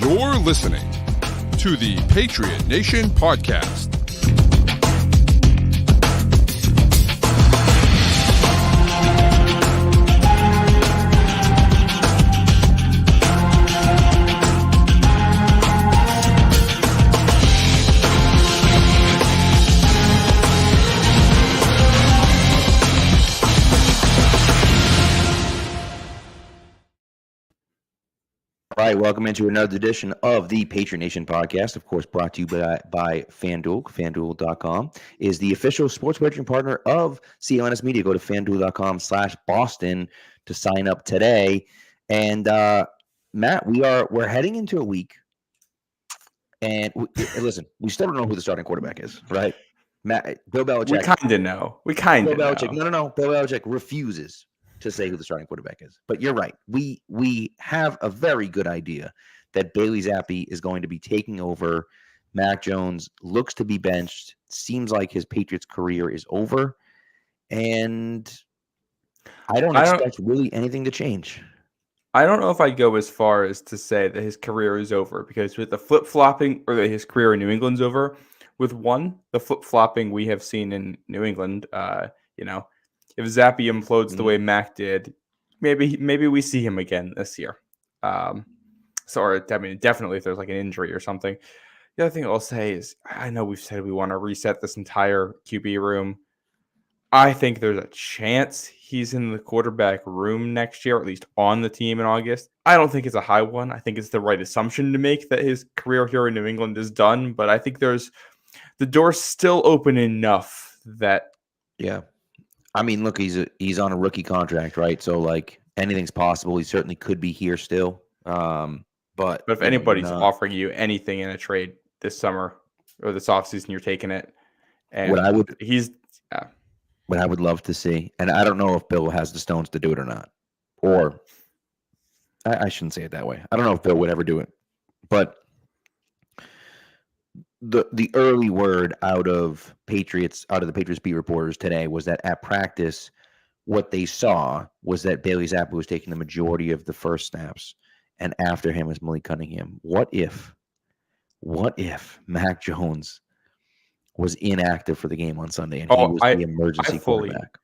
You're listening to the Patriot Nation Podcast. All right, welcome into another edition of the Patriot Nation Podcast, of course, brought to you by FanDuel. FanDuel.com is the official sports wagering partner of CLNS Media. Go to FanDuel.com/Boston to sign up today. And Matt, we're heading into a week, and listen, we still don't know who the starting quarterback is, right? Matt, Bill Belichick. We kind of know. Bill Belichick. No. Bill Belichick refuses to say who the starting quarterback is. But you're right. We have a very good idea that Bailey Zappe is going to be taking over. Mac Jones looks to be benched. Seems like his Patriots career is over. And I don't expect really anything to change. I don't know if I'd go as far as to say that his career is over, because with the flip-flopping, or that his career in New England's over, with the flip-flopping we have seen in New England, if Zappe implodes the way Mac did, maybe we see him again this year. Definitely if there's like an injury or something. The other thing I'll say is, I know we've said we want to reset this entire QB room. I think there's a chance he's in the quarterback room next year, or at least on the team in August. I don't think it's a high one. I think it's the right assumption to make that his career here in New England is done. But I think the door's still open enough that... Yeah. I mean, look, he's on a rookie contract, right? So, like, anything's possible. He certainly could be here still. But if anybody's offering you anything in a trade this summer or this offseason, you're taking it. And what I would love to see, and I don't know if Bill has the stones to do it or not. Or I shouldn't say it that way. I don't know if Bill would ever do it. But the early word out of the Patriots beat reporters today was that at practice, what they saw was that Bailey Zappe was taking the majority of the first snaps, and after him was Malik Cunningham. What if Mac Jones was inactive for the game on Sunday and he was the emergency quarterback?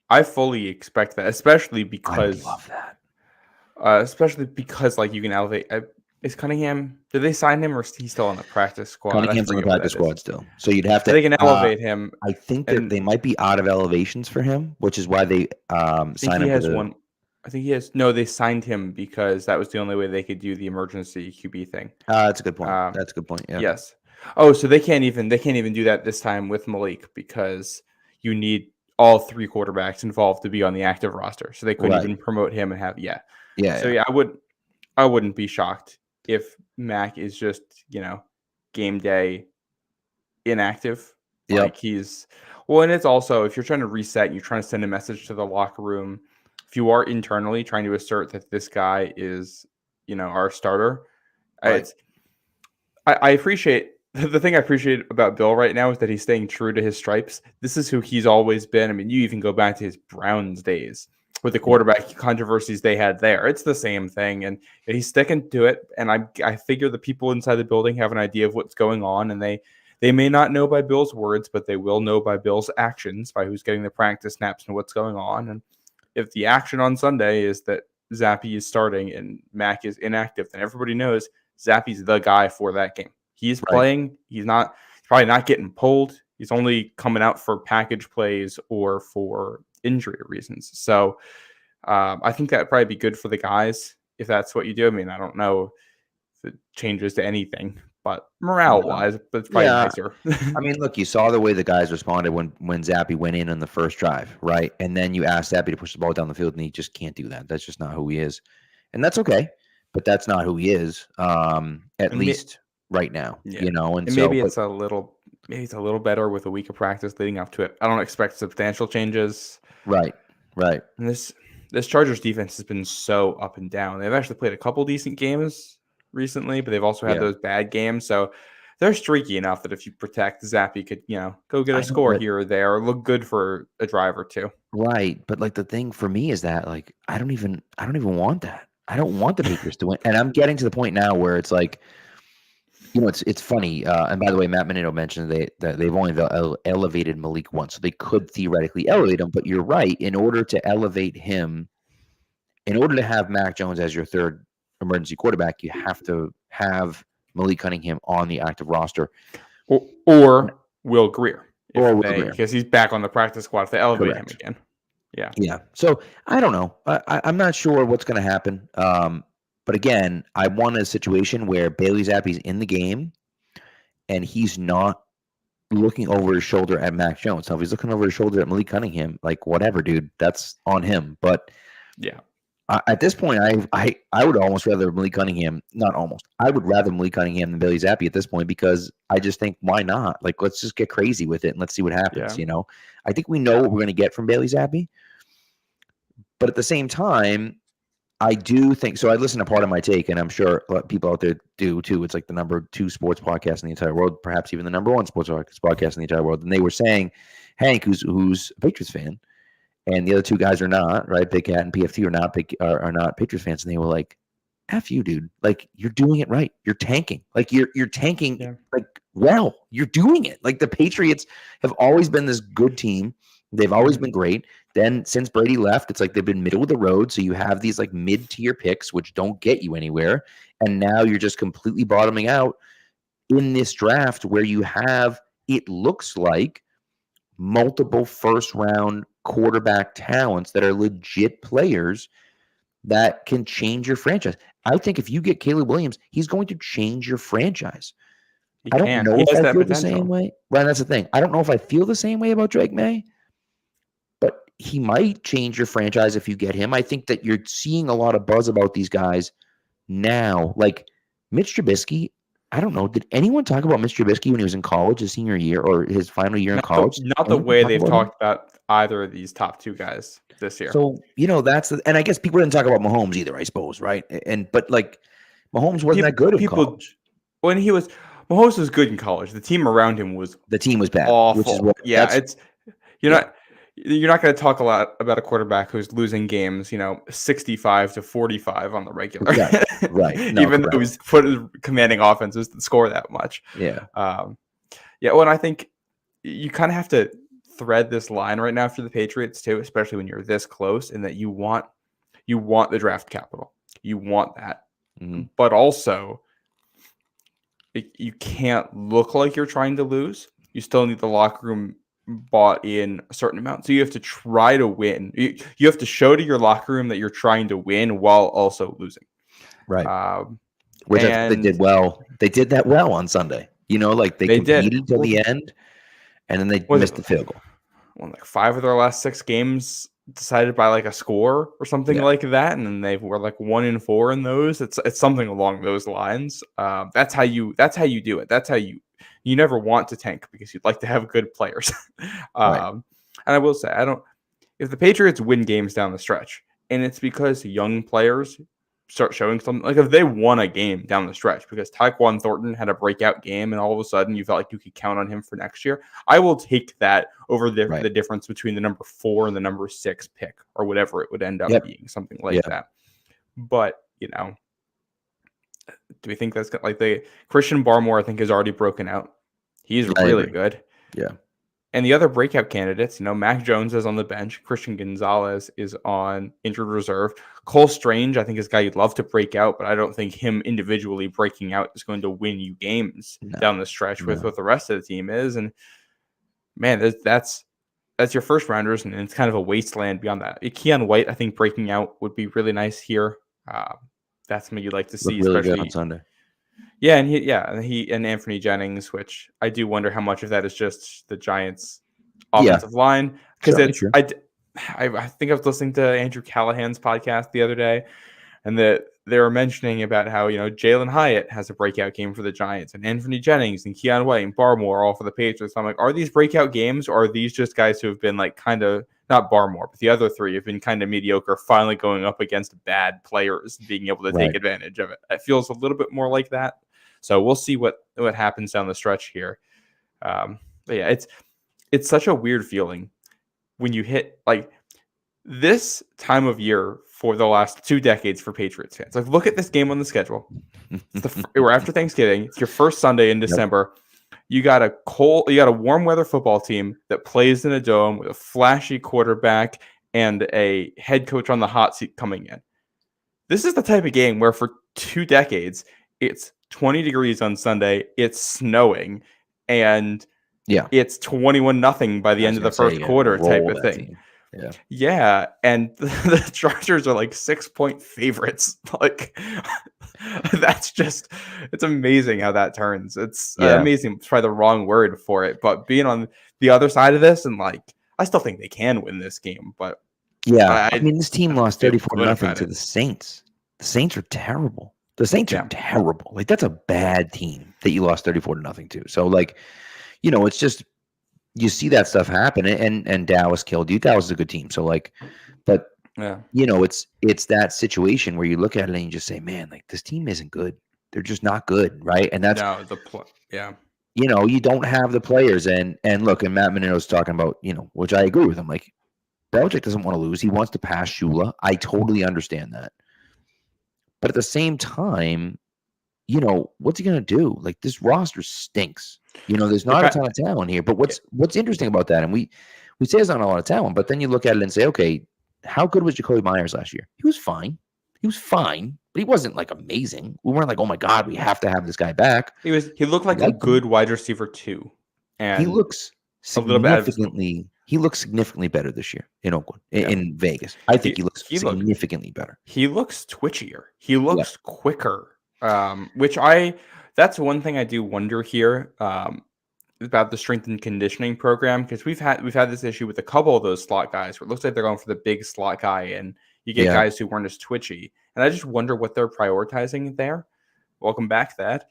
I fully expect that, especially because I love that. Especially because, like, you can elevate. Is Cunningham? Did they sign him, or is he still on the practice squad? Cunningham's on the practice squad still, so you'd have to. They can elevate him. I think that they might be out of elevations for him, which is why they signed him. I think he has. No, they signed him because that was the only way they could do the emergency QB thing. That's a good point. That's a good point. Yeah. Yes. Oh, so they can't even do that this time with Malik, because you need all three quarterbacks involved to be on the active roster. So they couldn't even promote him and have I wouldn't be shocked if Mac is just, game day inactive. Yeah. Like and it's also, if you're trying to reset and you're trying to send a message to the locker room, if you are internally trying to assert that this guy is, our starter, right. I appreciate the thing I appreciate about Bill right now is that he's staying true to his stripes. This is who he's always been. I mean, you even go back to his Browns days with the quarterback controversies they had there. It's the same thing, and he's sticking to it. And I figure the people inside the building have an idea of what's going on, and they may not know by Bill's words, but they will know by Bill's actions, by who's getting the practice snaps and what's going on. And if the action on Sunday is that Zappe is starting and Mac is inactive, then everybody knows Zappe's the guy for that game. He's playing. He's probably not getting pulled. He's only coming out for package plays or for injury reasons. So I think that'd probably be good for the guys if that's what you do. I mean, I don't know if it changes to anything, but morale-wise, it's probably nicer. I mean, look, you saw the way the guys responded when Zappe went in on the first drive, right? And then you asked Zappe to push the ball down the field, and he just can't do that. That's just not who he is. And that's okay, but that's not who he is, at least right now, And so, maybe it's a little better with a week of practice leading up to it. I don't expect substantial changes. Right. And this Chargers defense has been so up and down. They've actually played a couple decent games recently, but they've also had those bad games. So they're streaky enough that if you protect, Zappe could, go get a score here or there, or look good for a drive or two. Right. But like the thing for me is that, like, I don't even want that. I don't want the Patriots to win. And I'm getting to the point now where it's like, it's funny. And by the way, Matt Menino mentioned that they've only elevated Malik once, so they could theoretically elevate him. But you're right. In order to elevate him, in order to have Mac Jones as your third emergency quarterback, you have to have Malik Cunningham on the active roster. Or Will Grier. Or Will Grier. Because he's back on the practice squad if they elevate him again. Yeah. Yeah. So I don't know. I'm not sure what's going to happen. But again, I want a situation where Bailey Zappe's in the game and he's not looking over his shoulder at Mac Jones. Now, if he's looking over his shoulder at Malik Cunningham, like whatever, dude, that's on him. But yeah, at this point, I would almost rather Malik Cunningham, not almost, I would rather Malik Cunningham than Bailey Zappe at this point because I just think, why not? Like, let's just get crazy with it and let's see what happens, I think we know what we're going to get from Bailey Zappe. But at the same time, I do think so. I listen to Part of My Take, and I'm sure a lot of people out there do too. It's like the number 2 sports podcast in the entire world, perhaps even the number 1 sports podcast in the entire world. And they were saying, Hank, who's a Patriots fan, and the other 2 guys are not, right? Big Cat and PFT are not Patriots fans, and they were like, "F you, dude! Like you're doing it right. You're tanking. Like you're tanking. Like well, you're doing it. Like the Patriots have always been this good team. They've always been great. Then since Brady left, it's like they've been middle of the road. So you have these like mid-tier picks, which don't get you anywhere. And now you're just completely bottoming out in this draft where you have, it looks like, multiple first-round quarterback talents that are legit players that can change your franchise. I think if you get Caleb Williams, he's going to change your franchise. I don't know if I feel the same way. Well, that's the thing. I don't know if I feel the same way about Drake May. But he might change your franchise if you get him. I think that you're seeing a lot of buzz about these guys now. Like Mitch Trubisky, I don't know. Did anyone talk about Mitch Trubisky when he was in college, his senior year or his final year in college? Not the way they've talked about either of these top 2 guys this year. So, and I guess people didn't talk about Mahomes either, I suppose, right? But like Mahomes wasn't that good in college. When Mahomes was good in college. The team around him was bad. Awful. Which is what, you're not going to talk a lot about a quarterback who's losing games, 65-45 on the regular. Right. No, even though he's commanding offenses to score that much. Yeah. Well, and I think you kind of have to thread this line right now for the Patriots too, especially when you're this close, and that you want the draft capital. You want that. Mm-hmm. But also you can't look like you're trying to lose. You still need the locker room bought in a certain amount. So you have to try to win. You have to show to your locker room that you're trying to win while also losing. Right. Which they did well. They did that well on Sunday. Like they competed till the end, and then they missed the field goal. Well, like 5 of their last 6 games decided by like a score or something like that, and then they were like 1-4 in those. It's something along those lines. That's how you do it. That's how you never want to tank because you'd like to have good players. Right. And I will say, if the Patriots win games down the stretch, and it's because young players start showing something, like if they won a game down the stretch because Tyquan Thornton had a breakout game and all of a sudden you felt like you could count on him for next year, I will take that over the difference between the number 4 and the number 6 pick or whatever it would end up being, something like that. But, do we think that's like the Christian Barmore, I think, has already broken out. He's really good. Yeah. And the other breakout candidates, Mac Jones is on the bench. Christian Gonzalez is on injured reserve. Cole Strange, I think, is a guy you'd love to break out, but I don't think him individually breaking out is going to win you games down the stretch with what the rest of the team is. And man, that's your first rounders, and it's kind of a wasteland beyond that. Keon White, I think, breaking out would be really nice here. That's something you'd like to see, really especially good on Sunday. Yeah, and he and Anthony Jennings, which I do wonder how much of that is just the Giants' offensive line, because I think I was listening to Andrew Callahan's podcast the other day, and they were mentioning about how Jalen Hyatt has a breakout game for the Giants, and Anthony Jennings and Keon White and Barmore all for the Patriots. I'm like, are these breakout games, or are these just guys who have been like kind of, not Barmore, but the other 3 have been kind of mediocre, finally going up against bad players, being able to take advantage of it? It feels a little bit more like that. So we'll see what happens down the stretch here. But yeah, it's such a weird feeling when you hit, like, this time of year for the last 2 decades for Patriots fans. Like, look at this game on the schedule. We're after Thanksgiving. It's your first Sunday in December. You got a warm weather football team that plays in a dome with a flashy quarterback and a head coach on the hot seat coming in. This is the type of game where for 2 decades, it's 20 degrees on Sunday, it's snowing, and it's 21-0 by the end of the first quarter type of thing. Yeah, and the Chargers are like 6-point favorites. Like, it's amazing how that turns. It's amazing. It's probably the wrong word for it, but being on the other side of this, and like, I still think they can win this game, but I mean, this team lost 34-0 to the Saints. The Saints are terrible. Like, that's a bad team that you lost 34-0 to. So, like, it's just, you see that stuff happen, and Dallas killed you. Dallas is a good team. So, like, but it's that situation where you look at it and you just say, man, like, this team isn't good. They're just not good, right? And that's you don't have the players. And look, and Matt Menino's talking about, which I agree with him. Like, Belichick doesn't want to lose. He wants to pass Shula. I totally understand that. But at the same time, what's he going to do? Like, this roster stinks. There's not a ton of talent here. But what's interesting about that, and we say there's not a lot of talent, but then you look at it and say, okay, how good was Jacoby Myers last year? He was fine. But he wasn't like amazing. We weren't like, oh my God, we have to have this guy back. He looked like a good wide receiver too. And he looks significantly better this year in Oakland, in Vegas. I think he looks significantly better. He looks twitchier. He looks quicker. That's one thing I do wonder here about the strength and conditioning program, because we've had this issue with a couple of those slot guys where it looks like they're going for the big slot guy, and you get guys who weren't as twitchy. And I just wonder what they're prioritizing there. Welcome back, Thad.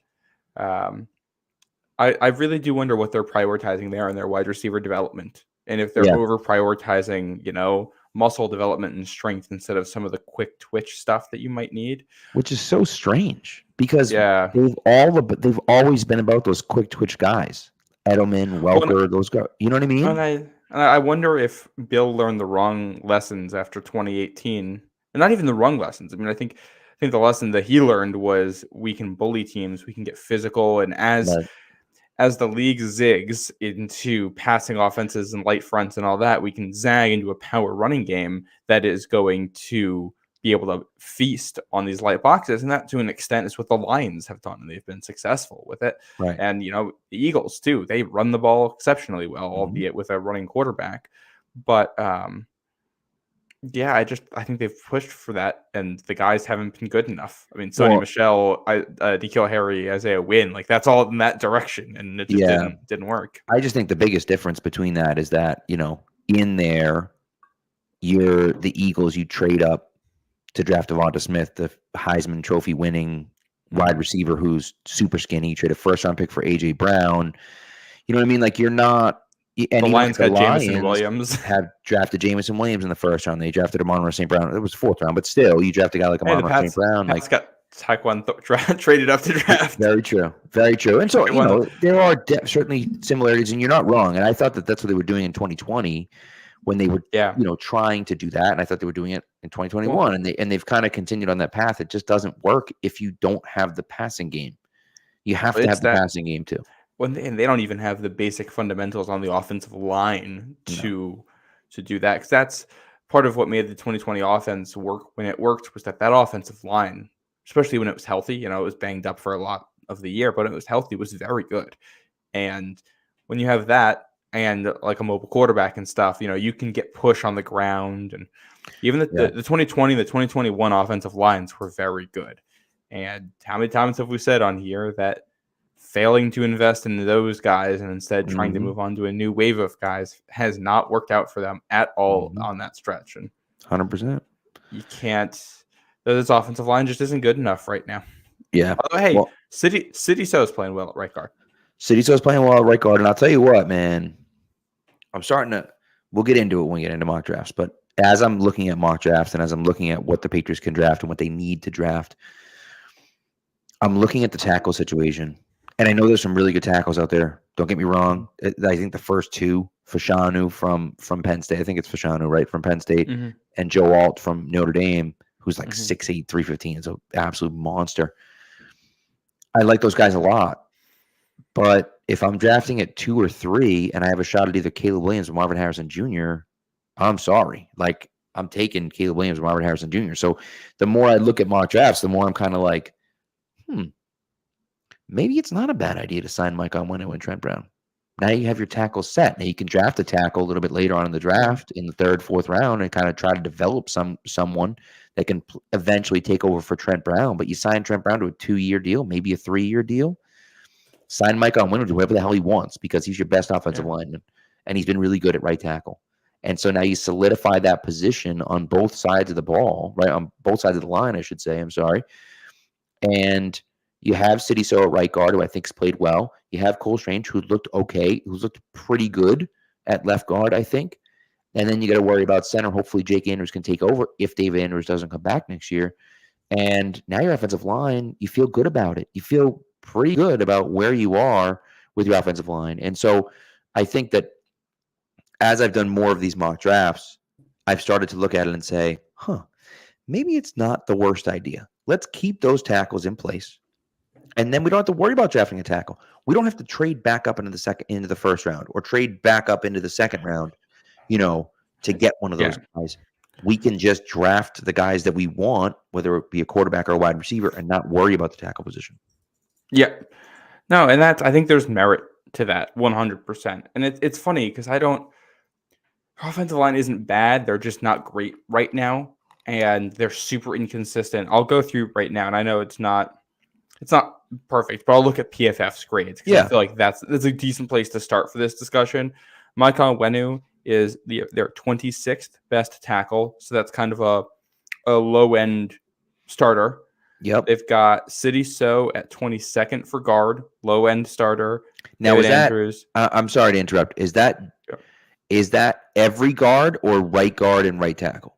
I really do wonder what they're prioritizing there in their wide receiver development, and if they're over prioritizing, muscle development and strength instead of some of the quick twitch stuff that you might need, which is so strange because they've always been about those quick twitch guys, Edelman, Welker, those guys. You know what I mean? And I wonder if Bill learned the wrong lessons after 2018, and not even the wrong lessons. I mean, I think the lesson that he learned was we can bully teams, we can get physical, and as the league zigs into passing offenses and light fronts and all that, we can zag into a power running game that is going to be able to feast on these light boxes. And that, to an extent, is what the Lions have done, and they've been successful with it. Right. And, the Eagles, too, they run the ball exceptionally well, albeit with a running quarterback. But, I think they've pushed for that, and the guys haven't been good enough. I mean, Sonny Michel, N'Keal Harry, Isaiah Wynn, like, that's all in that direction, and it just didn't work. I just think the biggest difference between that is that, in there, you're the Eagles, you trade up to draft Devonta Smith, the Heisman Trophy winning wide receiver who's super skinny. You trade a first-round pick for A.J. Brown. You know what I mean? Like, you're not... And the Lions got Jameson Williams. Have drafted Jameson Williams in the first round. They drafted Amon-Ra St. Brown. It was fourth round, but still, you draft a guy like Amon-Ra St. Brown. Pats got Taekwondo traded up to draft. Very true. Very true. And so, there are certainly similarities, and you're not wrong. And I thought that that's what they were doing in 2020 when they were, trying to do that. And I thought they were doing it in 2021. And they've kind of continued on that path. It just doesn't work if you don't have the passing game. You have to have the passing game too. And they don't even have the basic fundamentals on the offensive line to do that, because that's part of what made the 2020 offense work when it worked, was that offensive line, especially when it was healthy, it was banged up for a lot of the year, but it was healthy, was very good. And when you have that and like a mobile quarterback and stuff, you can get push on the ground. And even the 2020, the 2021 offensive lines were very good. And how many times have we said on here that failing to invest in those guys and instead trying to move on to a new wave of guys has not worked out for them at all on that stretch. And 100%. You can't. This offensive line just isn't good enough right now. Yeah. Although, hey, City So is playing well at right guard. City So is playing well at right guard, and I'll tell you what, man. We'll get into it when we get into mock drafts, but as I'm looking at mock drafts and as I'm looking at what the Patriots can draft and what they need to draft, I'm looking at the tackle situation. And I know there's some really good tackles out there. Don't get me wrong. I think the first two Fashanu from Penn State. I think it's Fashanu, right? From Penn State. Mm-hmm. And Joe Alt from Notre Dame, who's like Mm-hmm. 6'8", 315. Is an absolute monster. I like those guys a lot. But if I'm drafting at 2 or 3 and I have a shot at either Caleb Williams or Marvin Harrison Jr., I'm sorry. Like, I'm taking Caleb Williams or Marvin Harrison Jr. So the more I look at mock drafts, the more I'm kind of like, maybe it's not a bad idea to sign Mike Onwenu and Trent Brown. Now you have your tackles set. Now you can draft a tackle a little bit later on in the draft in the 3rd, 4th round and kind of try to develop someone that can eventually take over for Trent Brown. But you sign Trent Brown to a 2-year deal, maybe a 3-year deal. Sign Mike Onwenu to whatever the hell he wants because he's your best offensive lineman, and he's been really good at right tackle. And so now you solidify that position on both sides of the ball, right? On both sides of the line, I should say. I'm sorry. And you have City So at right guard, who I think has played well. You have Cole Strange, who looked okay, who's looked pretty good at left guard, I think. And then you got to worry about center. Hopefully Jake Andrews can take over if David Andrews doesn't come back next year. And now your offensive line, you feel good about it. You feel pretty good about where you are with your offensive line. And so I think that as I've done more of these mock drafts, I've started to look at it and say, maybe it's not the worst idea. Let's keep those tackles in place. And then we don't have to worry about drafting a tackle. We don't have to trade back up into the 1st round or trade back up into the 2nd round, to get one of those guys. We can just draft the guys that we want, whether it be a quarterback or a wide receiver, and not worry about the tackle position. Yeah. No, and I think there's merit to that 100%. And it's funny because offensive line isn't bad. They're just not great right now. And they're super inconsistent. I'll go through right now, and I know it's not perfect, but I'll look at PFF's grades because I feel like that's a decent place to start for this discussion. Mike Onwenu is their 26th best tackle, so that's kind of a low end starter. Yep. They've got City So at 22nd for guard, low end starter. Now David Andrews. I'm sorry to interrupt. Is that every guard or right guard and right tackle?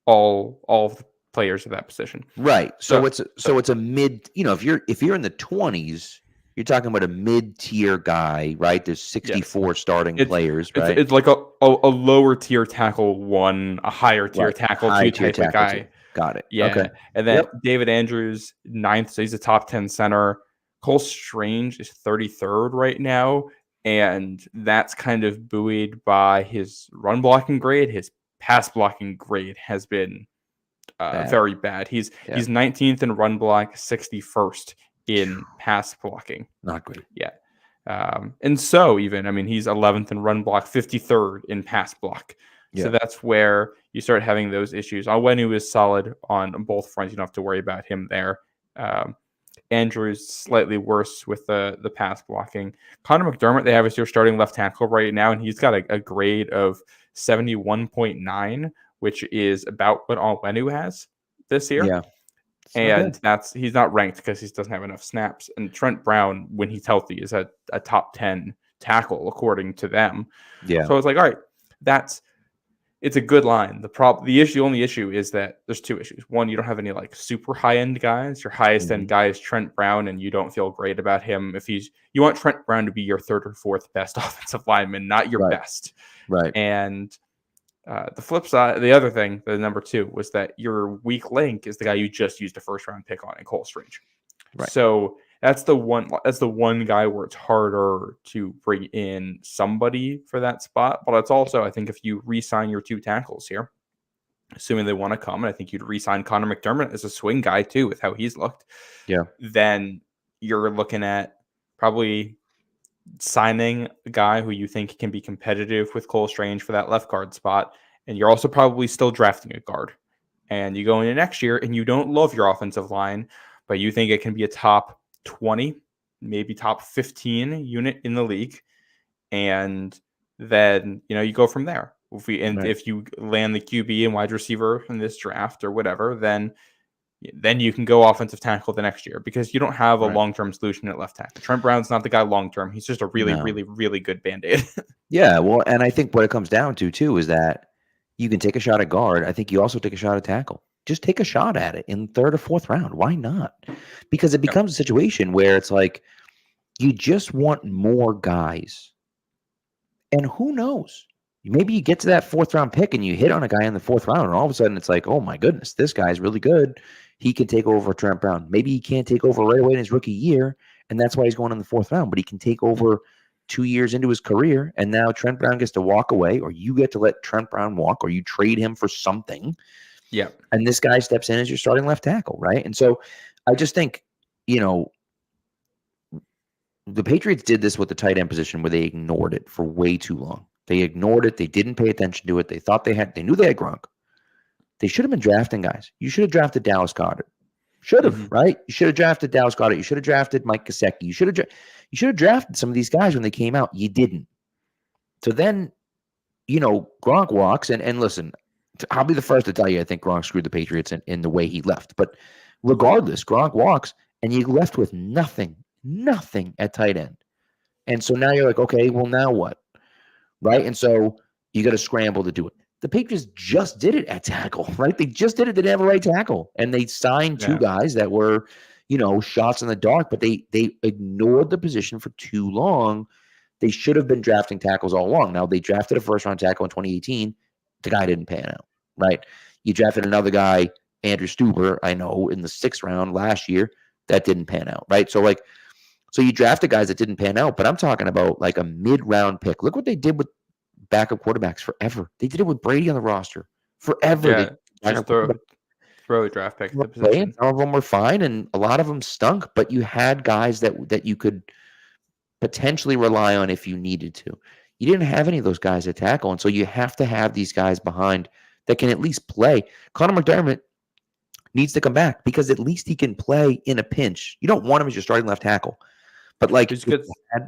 All of the players of that position. Right. So it's a mid. If you're in the 20s, you're talking about a mid-tier guy, right? There's 64 starting players, right? It's like a lower tier tackle 1, a higher tier tackle 2 type of guy. 2. Got it. Yeah. Okay. And then David Andrews, 9th, so he's a top 10 center. Cole Strange is 33rd right now, and that's kind of buoyed by his run blocking grade. His pass blocking grade has been very bad. He's 19th in run block, 61st in pass blocking. Not great. Yeah. And so he's 11th in run block, 53rd in pass block. Yeah. So that's where you start having those issues. Onwenu is solid on both fronts. You don't have to worry about him there. Andrews slightly worse with the pass blocking. Connor McDermott, they have as your starting left tackle right now, and he's got a grade of 71.9, which is about what Onwenu has this year. Yeah. And he's not ranked because he doesn't have enough snaps. And Trent Brown, when he's healthy, is a top 10 tackle according to them. Yeah. So I was like, all right, it's a good line. The only issue is that there's 2 issues. One, you don't have any like super high end guys. Your highest end guy is Trent Brown, and you don't feel great about him. You want Trent Brown to be your 3rd or 4th best offensive lineman, not your best. Right. And the flip side, the other thing, the number 2, was that your weak link is the guy you just used a 1st round pick on in Cole Strange. Right. So that's the one guy where it's harder to bring in somebody for that spot. But it's also, I think, if you re-sign your 2 tackles here, assuming they want to come, and I think you'd re-sign Connor McDermott as a swing guy too, with how he's looked. Yeah. Then you're looking at probably signing a guy who you think can be competitive with Cole Strange for that left guard spot. And you're also probably still drafting a guard. And you go into next year and you don't love your offensive line, but you think it can be a top 20, maybe top 15 unit in the league. And then, you go from there. If you land the QB and wide receiver in this draft or whatever, then you can go offensive tackle the next year because you don't have a long-term solution at left tackle. Trent Brown's not the guy long-term. He's just a really, really, really good Band-Aid. Yeah, well, and I think what it comes down to, too, is that you can take a shot at guard. I think you also take a shot at tackle. Just take a shot at it in 3rd or 4th round. Why not? Because it becomes a situation where it's like you just want more guys And who knows? Maybe you get to that 4th round pick and you hit on a guy in the 4th round, and all of a sudden it's like, oh my goodness, this guy's really good. He can take over Trent Brown. Maybe he can't take over right away in his rookie year, and that's why he's going in the 4th round. But he can take over 2 years into his career, and now Trent Brown gets to walk away, or you get to let Trent Brown walk, or you trade him for something. Yeah. And this guy steps in as your starting left tackle, right? And so I just think, the Patriots did this with the tight end position where they ignored it for way too long. They ignored it. They didn't pay attention to it. They thought they knew they had Gronk. They should have been drafting guys. You should have drafted Dallas Goedert. Should have, right? You should have drafted Dallas Goedert. You should have drafted Mike Gesicki. You should have drafted some of these guys when they came out. You didn't. So then, Gronk walks, and listen, I'll be the first to tell you I think Gronk screwed the Patriots in the way he left. But regardless, Gronk walks, and you left with nothing at tight end. And so now you're like, okay, well, now what? Right? And so you got to scramble to do it. The Patriots just did it at tackle, right? They just did it. They didn't have a right tackle. And they signed two guys that were, shots in the dark, but they ignored the position for too long. They should have been drafting tackles all along. Now, they drafted a first-round tackle in 2018. The guy didn't pan out, right? You drafted another guy, Andrew Stuber, I know, in the 6th round last year. That didn't pan out, right? So you drafted guys that didn't pan out, but I'm talking about like a mid-round pick. Look what they did with backup quarterbacks forever. They did it with Brady on the roster forever. Yeah, just throw a draft pick. The position. Some of them were fine, and a lot of them stunk, but you had guys that you could potentially rely on if you needed to. You didn't have any of those guys at tackle, and so you have to have these guys behind that can at least play. Connor McDermott needs to come back because at least he can play in a pinch. You don't want him as your starting left tackle. But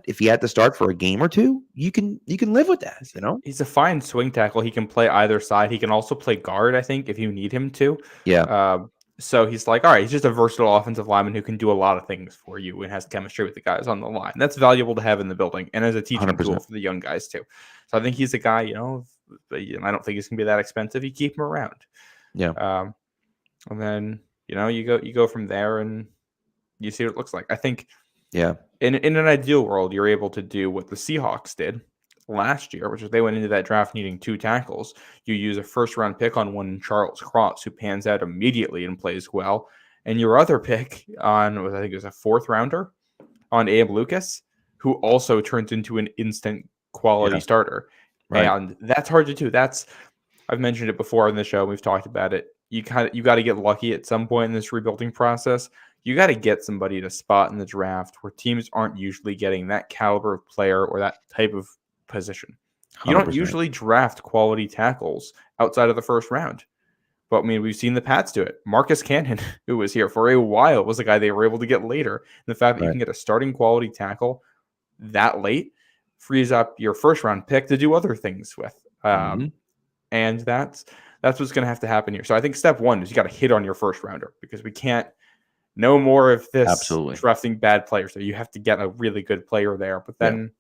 if he had to start for a game or two, you can live with that. He's a fine swing tackle. He can play either side. He can also play guard, I think, if you need him to. Yeah. So he's like, all right, he's just a versatile offensive lineman who can do a lot of things for you and has chemistry with the guys on the line. That's valuable to have in the building and as a teaching 100%. tool for the young guys too. So I think he's a guy. I don't think he's gonna be that expensive. You keep him around. Yeah. And then you go from there and you see what it looks like. I think. Yeah. In an ideal world, you're able to do what the Seahawks did last year, which is they went into that draft needing 2 tackles. You use a first-round pick on one Charles Cross, who pans out immediately and plays well. And your other pick I think it was a 4th rounder on Abe Lucas, who also turns into an instant quality starter. Right. And that's hard to do. I've mentioned it before on the show. We've talked about it. You got to get lucky at some point in this rebuilding process. You got to get somebody to spot in the draft where teams aren't usually getting that caliber of player or that type of position. You 100%. don't usually draft quality tackles outside of the 1st round. But I mean, we've seen the Pats do it. Marcus Cannon, who was here for a while, was a guy they were able to get later. And the fact that you can get a starting quality tackle that late frees up your 1st-round pick to do other things with. And that's what's going to have to happen here. So I think step 1 is you got to hit on your 1st rounder because we can't. No more of this drafting bad players. So you have to get a really good player there. But then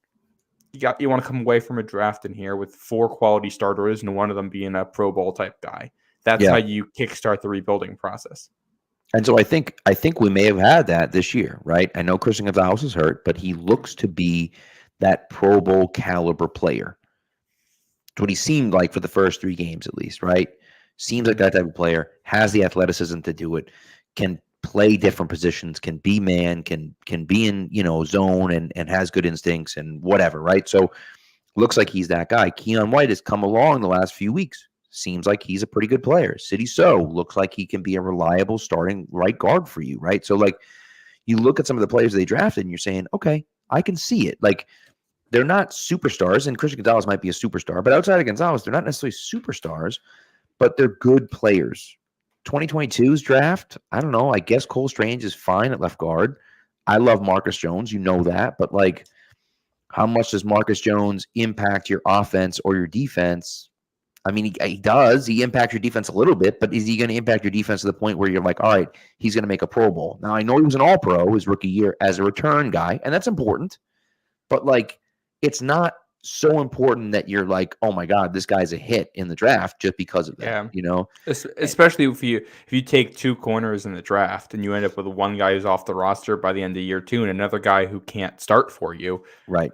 you want to come away from a draft in here with 4 quality starters and one of them being a Pro Bowl type guy. That's how you kickstart the rebuilding process. And so I think we may have had that this year, right? I know Christian Gonzalez is hurt, but he looks to be that Pro Bowl caliber player. That's what he seemed like for the first 3 games at least, right? Seems like that type of player, has the athleticism to do it, can play different positions, can be man, can be in, zone and has good instincts and whatever, right? So looks like he's that guy. Keon White has come along the last few weeks. Seems like he's a pretty good player. Sidney So looks like he can be a reliable starting right guard for you, right? So you look at some of the players they drafted and you're saying, okay, I can see it. They're not superstars, and Christian Gonzalez might be a superstar, but outside of Gonzalez, they're not necessarily superstars, but they're good players. 2022's draft, I don't know. I guess Cole Strange is fine at left guard. I love Marcus Jones. You know that. But, how much does Marcus Jones impact your offense or your defense? I mean, he does. He impacts your defense a little bit, but is he going to impact your defense to the point where you're like, all right, he's going to make a Pro Bowl? Now, I know he was an All-Pro his rookie year as a return guy, and that's important. But, it's not so important that you're like, oh my God, this guy's a hit in the draft just because of that, Especially if you take 2 corners in the draft and you end up with one guy who's off the roster by the end of year 2 and another guy who can't start for you. Right.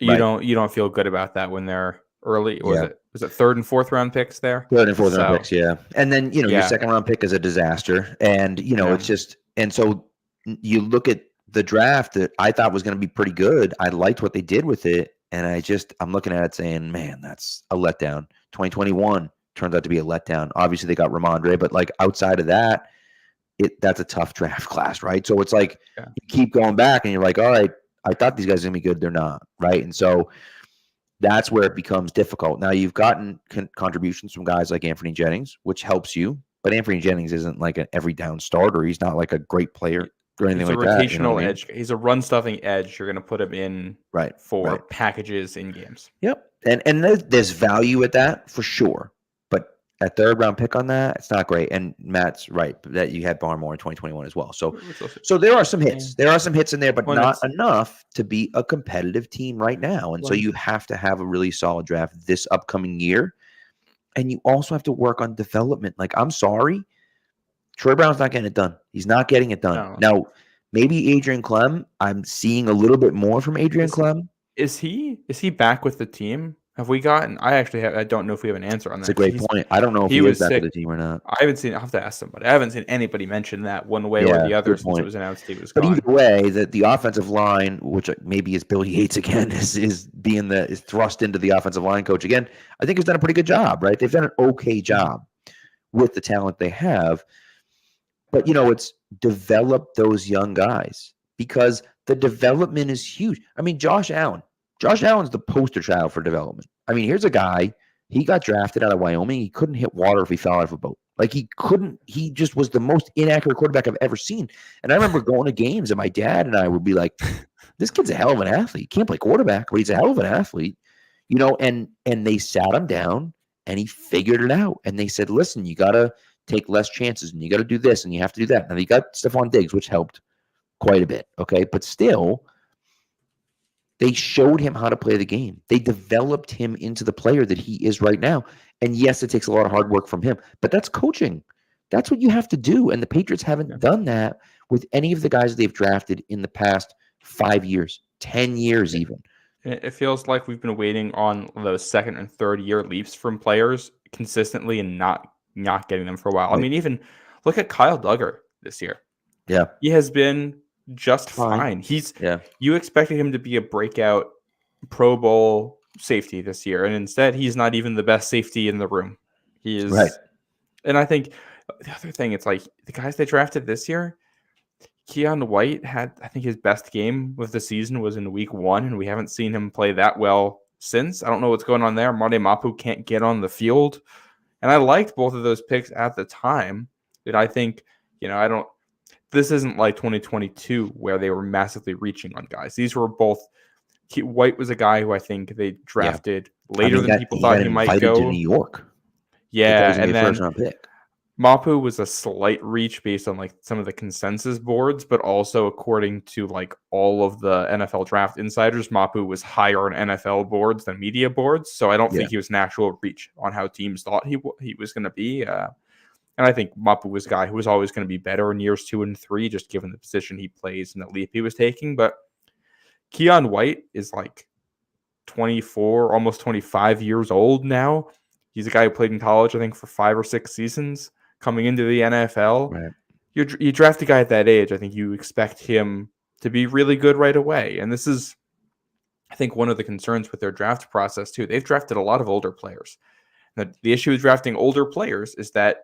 You don't feel good about that when they're early. Was it third and fourth round picks there? Third and fourth round picks, yeah. And then, your second round pick is a disaster. And, it's just, and so you look at the draft that I thought was going to be pretty good. I liked what they did with it. And I'm looking at it saying, man, that's a letdown. 2021 turns out to be a letdown. Obviously, they got Ramondre, but like outside of that, that's a tough draft class, right? So it's like you keep going back and you're like, all right, I thought these guys are going to be good. They're not, right? And so that's where it becomes difficult. Now, you've gotten contributions from guys like Anthony Jennings, which helps you. But Anthony Jennings isn't like an every down starter. He's not like a great player or anything like that. He's a rotational edge. He's a run stuffing edge. You're going to put him in for packages in games. Yep. And there's value at that for sure. But a third round pick on that, it's not great. And Matt's right that you had Barmore in 2021 as well. So there are some hits. There are some hits in there, but not enough to be a competitive team right now. And so you have to have a really solid draft this upcoming year. And you also have to work on development. Like, I'm sorry, Troy Brown's not getting it done. He's not getting it done. No. Now, maybe Adrian Clem. I'm seeing a little bit more from Adrian Clem. Is he back with the team? Have we gotten? I don't know if we have an answer on that. That's a great point. I don't know if he is back with the team or not. I haven't seen. I'll have to ask somebody. I haven't seen anybody mention that one way or the other since it was announced he was gone. But either way, the offensive line, which maybe is Billy Yates again, is thrust into the offensive line coach again. I think has done a pretty good job, right? They've done an okay job with the talent they have. But it's develop those young guys because the development is huge. I mean, Josh Allen's the poster child for development. I mean, here's a guy, he got drafted out of Wyoming. He couldn't hit water if he fell out of a boat. Like he just was the most inaccurate quarterback I've ever seen. And I remember going to games and my dad and I would be like, this kid's a hell of an athlete. He can't play quarterback, but he's a hell of an athlete. And they sat him down and he figured it out. And they said, listen, you got to take less chances and you got to do this and you have to do that. Now, you got Stephon Diggs, which helped quite a bit. Okay. But still, they showed him how to play the game. They developed him into the player that he is right now. And yes, it takes a lot of hard work from him, but that's coaching. That's what you have to do. And the Patriots haven't done that with any of the guys they've drafted in the past 5 years, 10 years even. It feels like we've been waiting on those second and third year leaps from players consistently and not getting them for a while. Right. I mean, even look at Kyle Duggar this year. Yeah. He has been just fine. You expected him to be a breakout Pro Bowl safety this year, and instead he's not even the best safety in the room. He is right. And I think the other thing, it's like the guys they drafted this year, Keon White had, I think his best game of the season was in week 1, and we haven't seen him play that well since. I don't know what's going on there. Marty Mapu can't get on the field. And I liked both of those picks at the time. And I think, this isn't like 2022 where they were massively reaching on guys. These were both. White was a guy who I think they drafted later than people thought he might go. To New York. Yeah, and then first round pick. Mapu was a slight reach based on like some of the consensus boards, but also according to like all of the NFL draft insiders, Mapu was higher on NFL boards than media boards. So I don't think he was an actual reach on how teams thought he was going to be. And I think Mapu was a guy who was always going to be better in years 2 and 3, just given the position he plays and the leap he was taking. But Keon White is like 24, almost 25 years old now. He's a guy who played in college, I think, for 5 or 6 seasons. Coming into the NFL, right. You draft a guy at that age, I think you expect him to be really good right away. And this is, I think, one of the concerns with their draft process, too. They've drafted a lot of older players. The issue with drafting older players is that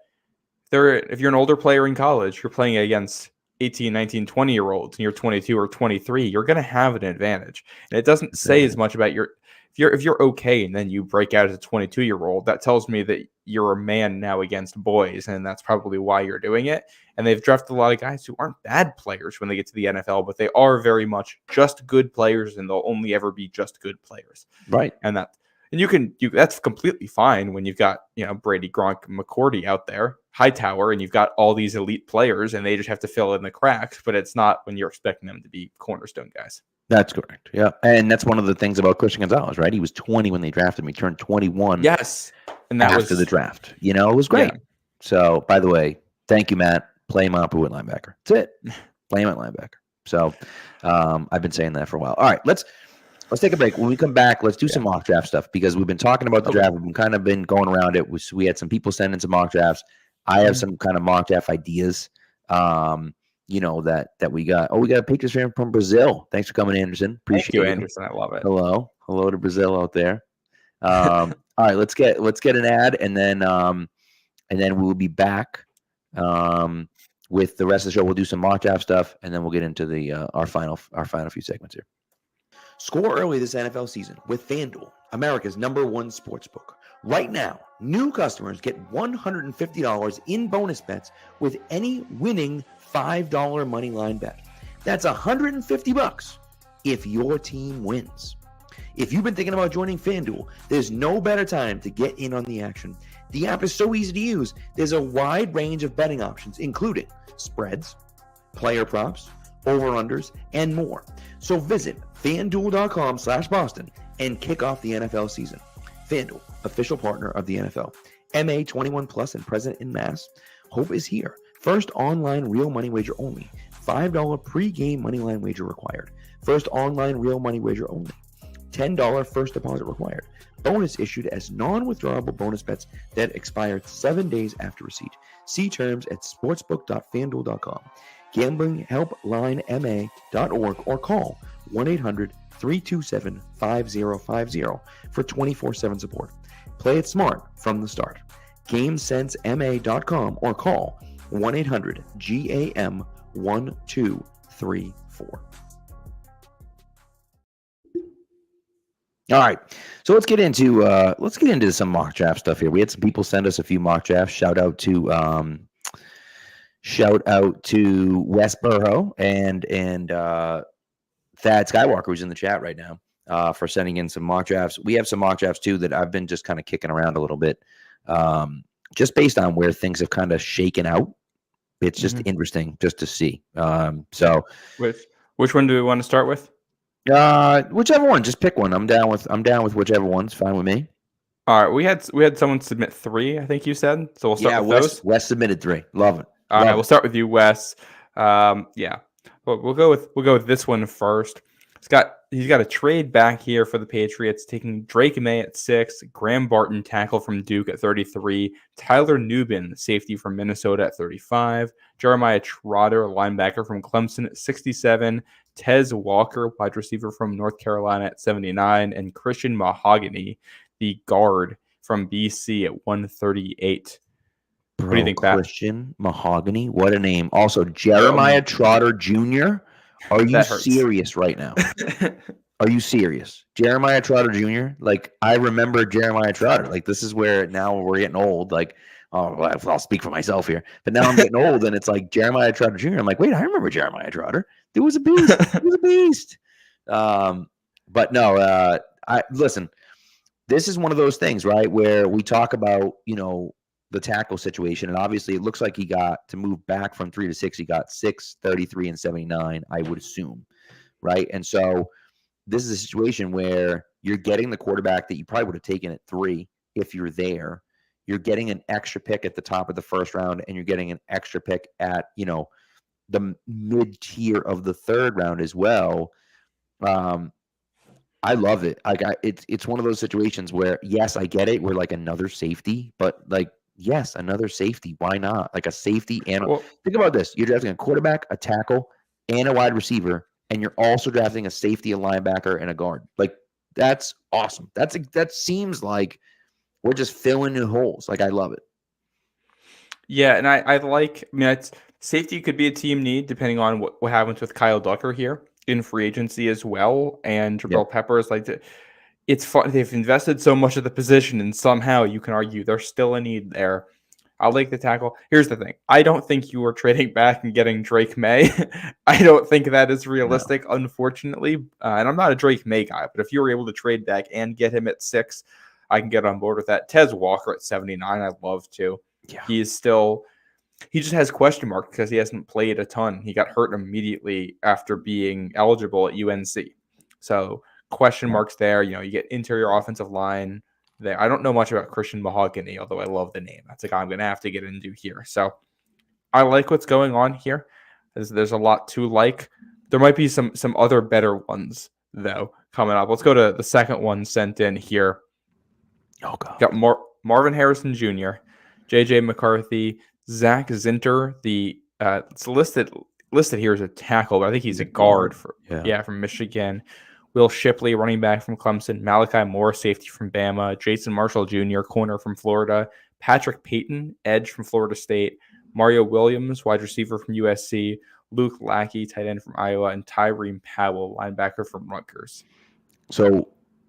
if you're an older player in college, you're playing against 18, 19, 20-year-olds, and you're 22 or 23, you're going to have an advantage. And it doesn't say as much about if you're okay and then you break out as a 22-year-old, that tells me that you're a man now against boys, and that's probably why you're doing it. And they've drafted a lot of guys who aren't bad players when they get to the NFL, but they are very much just good players, and they'll only ever be just good players. Right. And that's completely fine when you've got, Brady, Gronk, McCourty out there, Hightower, and you've got all these elite players, and they just have to fill in the cracks, but it's not when you're expecting them to be cornerstone guys. That's correct. Yeah. And that's one of the things about Christian Gonzalez, right? He was 20 when they drafted him. He turned 21. Yes. And that after the draft. It was great. Yeah. So, by the way, thank you, Matt. Play Mapu at linebacker. That's it. Play him at linebacker. So, I've been saying that for a while. All right. Let's Let's take a break. When we come back, let's do some mock draft stuff because we've been talking about the draft. We've been going around it. We had some people send in some mock drafts. I have some kind of mock draft ideas. That we got. Oh, we got a Patriots fan from Brazil. Thanks for coming, Anderson. Appreciate Thank you, it. Anderson. I love it. Hello to Brazil out there. All right, let's get an ad, and then we'll be back with the rest of the show. We'll do some mock draft stuff, and then we'll get into the our final few segments here. Score early this NFL season with FanDuel, America's #1 sportsbook. Right now, new customers get $150 in bonus bets with any winning $5 money line bet. That's $150 if your team wins. If you've been thinking about joining FanDuel, there's no better time to get in on the action. The app is so easy to use. There's a wide range of betting options, including spreads, player props, over-unders, and more. So visit FanDuel.com/Boston and kick off the NFL season. FanDuel, official partner of the NFL. MA 21 plus and present in Mass. Hope is here. First online real money wager only. $5 pre-game money line wager required. First online real money wager only. $10 first deposit required. Bonus issued as non-withdrawable bonus bets that expire 7 days after receipt. See terms at sportsbook.fanduel.com. GamblingHelpLineMA.org or call 1-800-327-5050 for 24/7 support. Play it smart from the start. GameSenseMA.com or call 1-800-GAM-1234. All right, so let's get into some mock draft stuff here. We had some people send us a few mock drafts. Shout out to Wes Burrow and Thad Skywalker, who's in the chat right now, for sending in some mock drafts. We have some mock drafts too that I've been just kind of kicking around a little bit, just based on where things have kind of shaken out. It's just interesting just to see. So, which one do we want to start with? Whichever one, just pick one. I'm down with whichever one's fine with me. All right, we had someone submit 3, I think you said. So we'll start with those. Wes submitted 3. Love it. All right, we'll start with you, Wes. Yeah, we'll go with this one first. He's got a trade back here for the Patriots, taking Drake May at 6, Graham Barton, tackle from Duke at 33, Tyler Nubin, safety from Minnesota at 35, Jeremiah Trotter, linebacker from Clemson at 67, Tez Walker, wide receiver from North Carolina at 79, and Christian Mahogany, the guard from BC at 138. Bro, what do you think, Pat? Christian Mahogany, what a name. Also, Jeremiah Trotter Jr., are you serious right now? Are you serious? Jeremiah Trotter Jr.? Like, I remember Jeremiah Trotter. Like, this is where now we're getting old. Like, I'll speak for myself here. But now I'm getting old, and it's like Jeremiah Trotter Jr. I'm like, wait, I remember Jeremiah Trotter. Dude was a beast. He was a beast. But no, listen, this is one of those things, right, where we talk about, the tackle situation, and obviously it looks like he got to move back from 3 to 6. He got 6, 33, and 79, I would assume, right? And so this is a situation where you're getting the quarterback that you probably would have taken at 3 if you're there. You're getting an extra pick at the top of the first round, and you're getting an extra pick at, the mid-tier of the third round as well. I love it. It's one of those situations where, yes, I get it. We're like another safety, but like, yes, another safety. Why not? Like a safety and think about this. You're drafting a quarterback, a tackle, and a wide receiver, and you're also drafting a safety, a linebacker, and a guard. Like, that's awesome. That seems like we're just filling in holes. Like, I love it. Yeah, and I like, safety could be a team need depending on what happens with Kyle Ducker here in free agency as well. And Jabril Peppers, it's fun. They've invested so much of the position, and somehow you can argue there's still a need there. I like the tackle. Here's the thing. I don't think you are trading back and getting Drake May. I don't think that is realistic, unfortunately. And I'm not a Drake May guy, but if you were able to trade back and get him at 6, I can get on board with that. Tez Walker at 79, I'd love to. Yeah. He just has question marks because he hasn't played a ton. He got hurt immediately after being eligible at UNC. So question marks there. You get interior offensive line there. I don't know much about Christian Mahogany, although I love the name. That's a guy I'm going to have to get into here. So I like what's going on here. There's a lot to like. There might be some other better ones though, coming up. Let's go to the second one sent in here. Oh, God. Got Marvin Harrison Jr., J.J. McCarthy, Zach Zinter. It's listed here as a tackle, but I think he's a guard from Michigan. Will Shipley, running back from Clemson. Malachi Moore, safety from Bama. Jason Marshall Jr., corner from Florida. Patrick Payton, edge from Florida State. Mario Williams, wide receiver from USC. Luke Lackey, tight end from Iowa. And Tyreen Powell, linebacker from Rutgers. So,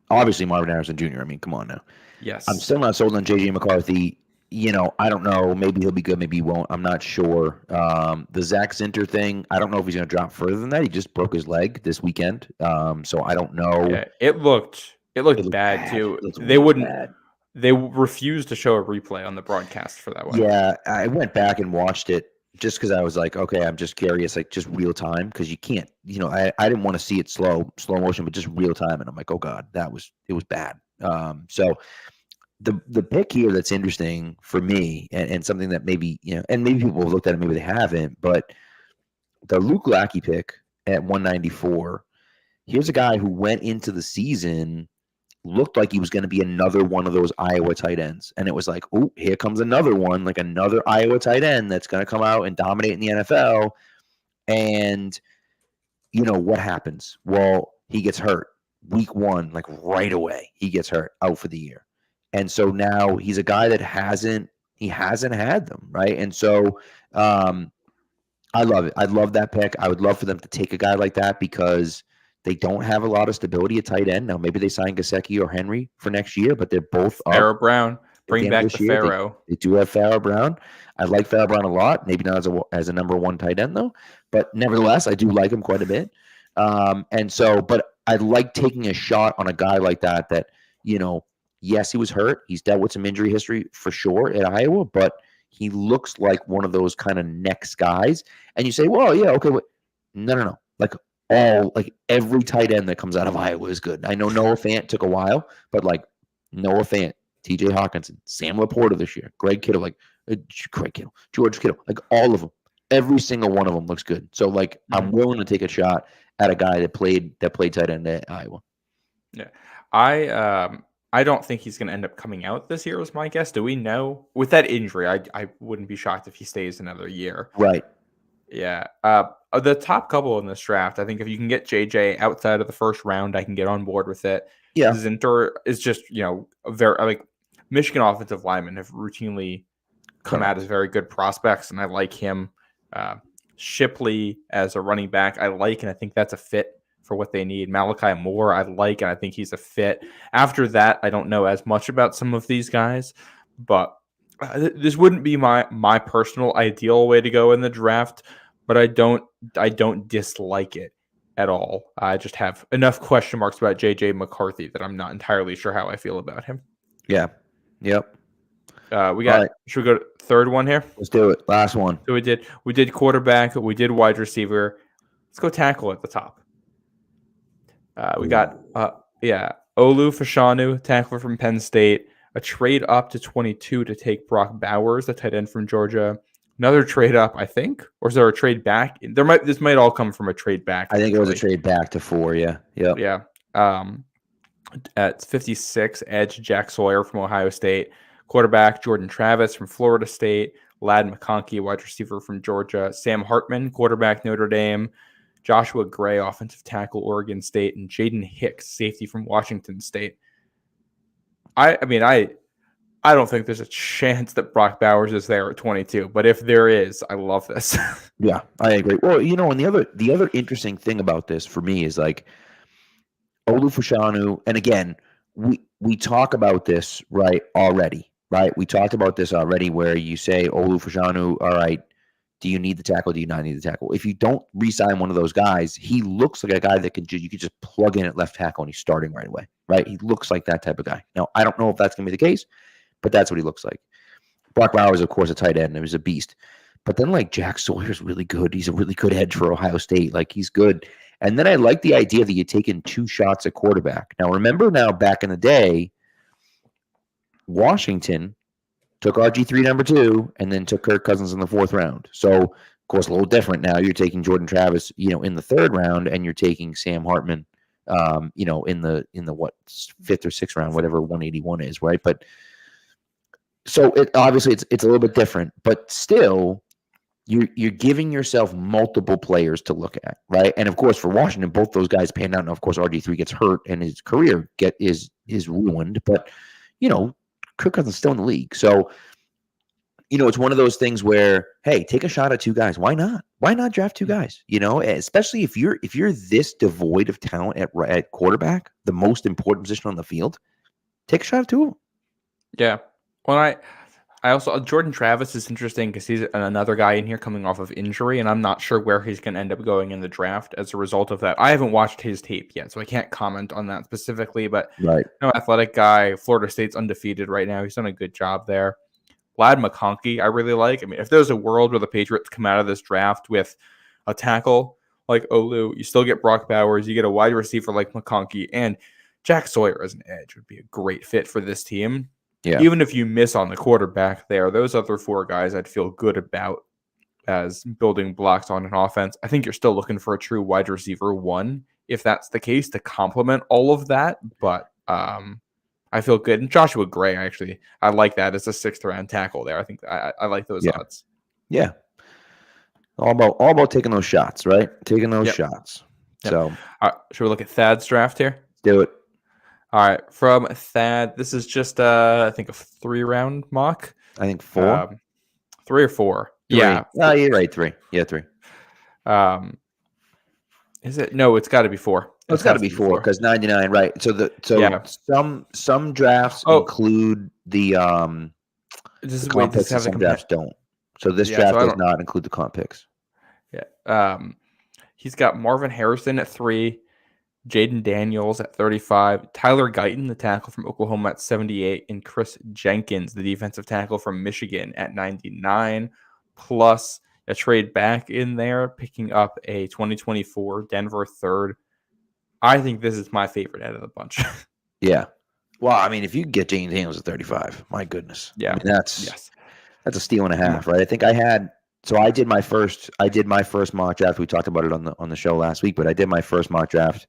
obviously, Marvin Harrison Jr., I mean, come on now. Yes. I'm still not sold on J.J. McCarthy. I don't know. Maybe he'll be good. Maybe he won't. I'm not sure. The Zach Zinter thing, I don't know if he's going to drop further than that. He just broke his leg this weekend. So I don't know. Yeah, it looked bad too. They refused to show a replay on the broadcast for that one. Yeah, I went back and watched it just because I was like, okay, I'm just curious, like just real time, because you can't, I didn't want to see it slow motion, but just real time. And I'm like, oh God, it was bad. So the pick here that's interesting for me and something that maybe, and maybe people have looked at it, maybe they haven't, but the Luke Lackey pick at 194, here's a guy who went into the season, looked like he was going to be another one of those Iowa tight ends. And it was like, oh, here comes another one, like another Iowa tight end that's going to come out and dominate in the NFL. And, what happens? Well, he gets hurt week one, like right away. He gets hurt, out for the year. And so now he's a guy that hasn't had them, right? And so I love it. I love that pick. I would love for them to take a guy like that because they don't have a lot of stability at tight end. Now, maybe they sign Gesicki or Henry for next year, but they're both up. Pharaoh Brown. Bring back the Pharaoh. They do have Pharaoh Brown. I like Pharaoh Brown a lot. Maybe not as a number one tight end, though. But nevertheless, I do like him quite a bit. But I like taking a shot on a guy like that, yes, he was hurt. He's dealt with some injury history for sure at Iowa, but he looks like one of those kind of next guys. And you say, well, yeah, okay, but no. Like every tight end that comes out of Iowa is good. I know Noah Fant took a while, but like Noah Fant, TJ Hawkinson, Sam Laporta this year, George Kittle, like all of them, every single one of them looks good. So like I'm willing to take a shot at a guy that played tight end at Iowa. Yeah, I don't think he's going to end up coming out this year, was my guess. Do we know? With that injury, I wouldn't be shocked if he stays another year. Right. Yeah. The top couple in this draft, I think if you can get JJ outside of the first round, I can get on board with it. Yeah. Zinter is just, very like Michigan offensive linemen have routinely come out as very good prospects, and I like him. Shipley as a running back, I like, and I think that's a fit for what they need. Malachi Moore, I like, and I think he's a fit. After that, I don't know as much about some of these guys, but this wouldn't be my personal ideal way to go in the draft, but I don't dislike it at all. I just have enough question marks about J.J. McCarthy that I'm not entirely sure how I feel about him. Yeah. Yep. Should we go to third one here? Let's do it. Last one. So we did quarterback, we did wide receiver. Let's go tackle at the top. We got Olu Fashanu, tackler from Penn State, a trade up to 22 to take Brock Bowers, the tight end from Georgia. Another trade up, I think, or is there a trade back? This might all come from a trade back. I think it was a trade back to 4. Yeah. Yep. Yeah. At 56, edge Jack Sawyer from Ohio State, quarterback Jordan Travis from Florida State, Ladd McConkey, wide receiver from Georgia, Sam Hartman, quarterback Notre Dame, Joshua Gray, offensive tackle, Oregon State, and Jaden Hicks, safety from Washington State. I don't think there's a chance that Brock Bowers is there at 22, but if there is, I love this. Yeah, I agree. Well, and the other interesting thing about this for me is like Olu Fashanu, and again, we talk about this already. We talked about this already where you say Olu Fashanu, all right, do you need the tackle? Do you not need the tackle? If you don't re-sign one of those guys, he looks like a guy that you could just plug in at left tackle and he's starting right away, right? He looks like that type of guy. Now, I don't know if that's going to be the case, but that's what he looks like. Brock Bowers, of course, a tight end. He was a beast. But then, like, Jack Sawyer's really good. He's a really good edge for Ohio State. Like, he's good. And then I like the idea that you're taking 2 shots at quarterback. Now, remember back in the day, Washington took RG3 number 2, and then took Kirk Cousins in the 4th round. So, of course, a little different now. You're taking Jordan Travis, in the 3rd round, and you're taking Sam Hartman in the what, fifth or sixth round, whatever 181 is, right? But so obviously it's a little bit different, but still you're giving yourself multiple players to look at, right? And of course for Washington, both those guys panned out. And of course RG3 gets hurt and his career is ruined, but Kirk Cousins is still in the league. So it's one of those things where, hey, take a shot at two guys. Why not? Why not draft two guys? Especially if you're this devoid of talent at quarterback, the most important position on the field, take a shot at two of them. Yeah. Well, I also Jordan Travis is interesting because he's another guy in here coming off of injury, and I'm not sure where he's going to end up going in the draft as a result of that. I haven't watched his tape yet, so I can't comment on that specifically. But right, athletic guy, Florida State's undefeated right now. He's done a good job there. Ladd McConkey, I really like. I mean, if there's a world where the Patriots come out of this draft with a tackle like Olu, you still get Brock Bowers, you get a wide receiver like McConkey, and Jack Sawyer as an edge would be a great fit for this team. Yeah. Even if you miss on the quarterback there, those other four guys I'd feel good about as building blocks on an offense. I think you're still looking for a true wide receiver one, if that's the case, to complement all of that. But I feel good. And Joshua Gray, I like that as a sixth round tackle there. I think I like those odds. Yeah. All about taking those shots, right? Taking those shots. Yep. So should we look at Thad's draft here? Do it. All right. From Thad, this is just I think a 3-round mock. I think 4. 3 or 4. 3. Yeah. Oh, you're right. 3. Yeah, 3. Is it? No, it's got to be 4. It's got to be 4 because 99, right? Some drafts include the comp picks, and some drafts don't. So this draft does not include the comp picks. Yeah. He's got Marvin Harrison at 3, Jaden Daniels at 35, Tyler Guyton, the tackle from Oklahoma, at 78, and Chris Jenkins, the defensive tackle from Michigan, at 99, plus a trade back in there, picking up a 2024 Denver third. I think this is my favorite out of the bunch. Yeah. Well, I mean, if you get Jaden Daniels at 35, my goodness. Yeah. I mean, that's a steal and a half, right? I think I did my first mock draft. We talked about it on the show last week, but I did my first mock draft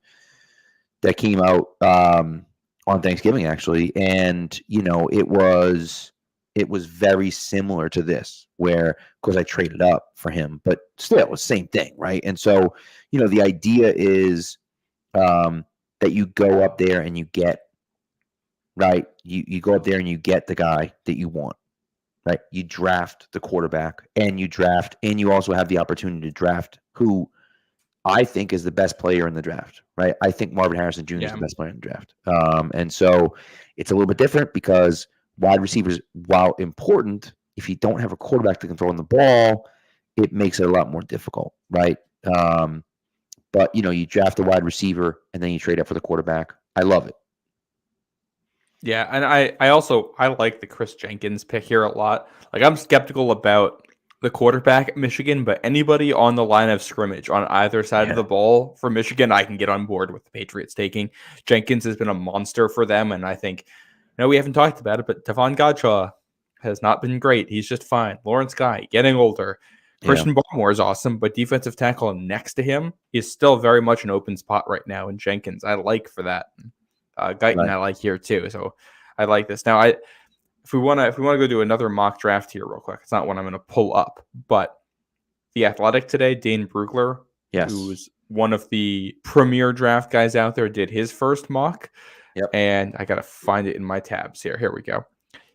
that came out on Thanksgiving, actually. And, it was very similar to this, where, of course, I traded up for him, but still, it was the same thing, right? And so, the idea is that you go up there and you get, right? You go up there and you get the guy that you want, right? You draft the quarterback, and you also have the opportunity to draft who I think is the best player in the draft, right? I think Marvin Harrison Jr. is the best player in the draft. And so it's a little bit different because wide receivers, while important, if you don't have a quarterback that can throw in the ball, it makes it a lot more difficult, right? But, you draft a wide receiver and then you trade up for the quarterback. I love it. Yeah, and I like the Chris Jenkins pick here a lot. Like, I'm skeptical about the quarterback at Michigan, but anybody on the line of scrimmage on either side of the ball for Michigan, I can get on board with the Patriots taking. Jenkins has been a monster for them, and I think, we haven't talked about it, but Devon Godshaw has not been great. He's just fine. Lawrence Guy, getting older. Christian Barmore is awesome, but defensive tackle next to him is still very much an open spot right now, and Jenkins, I like for that. Guyton, I like here too, so I like this. Now, if we want to go do another mock draft here real quick, it's not one I'm going to pull up, but the Athletic today, Dane Brugler, who's one of the premier draft guys out there, did his first mock. Yep. And I got to find it in my tabs here. Here we go.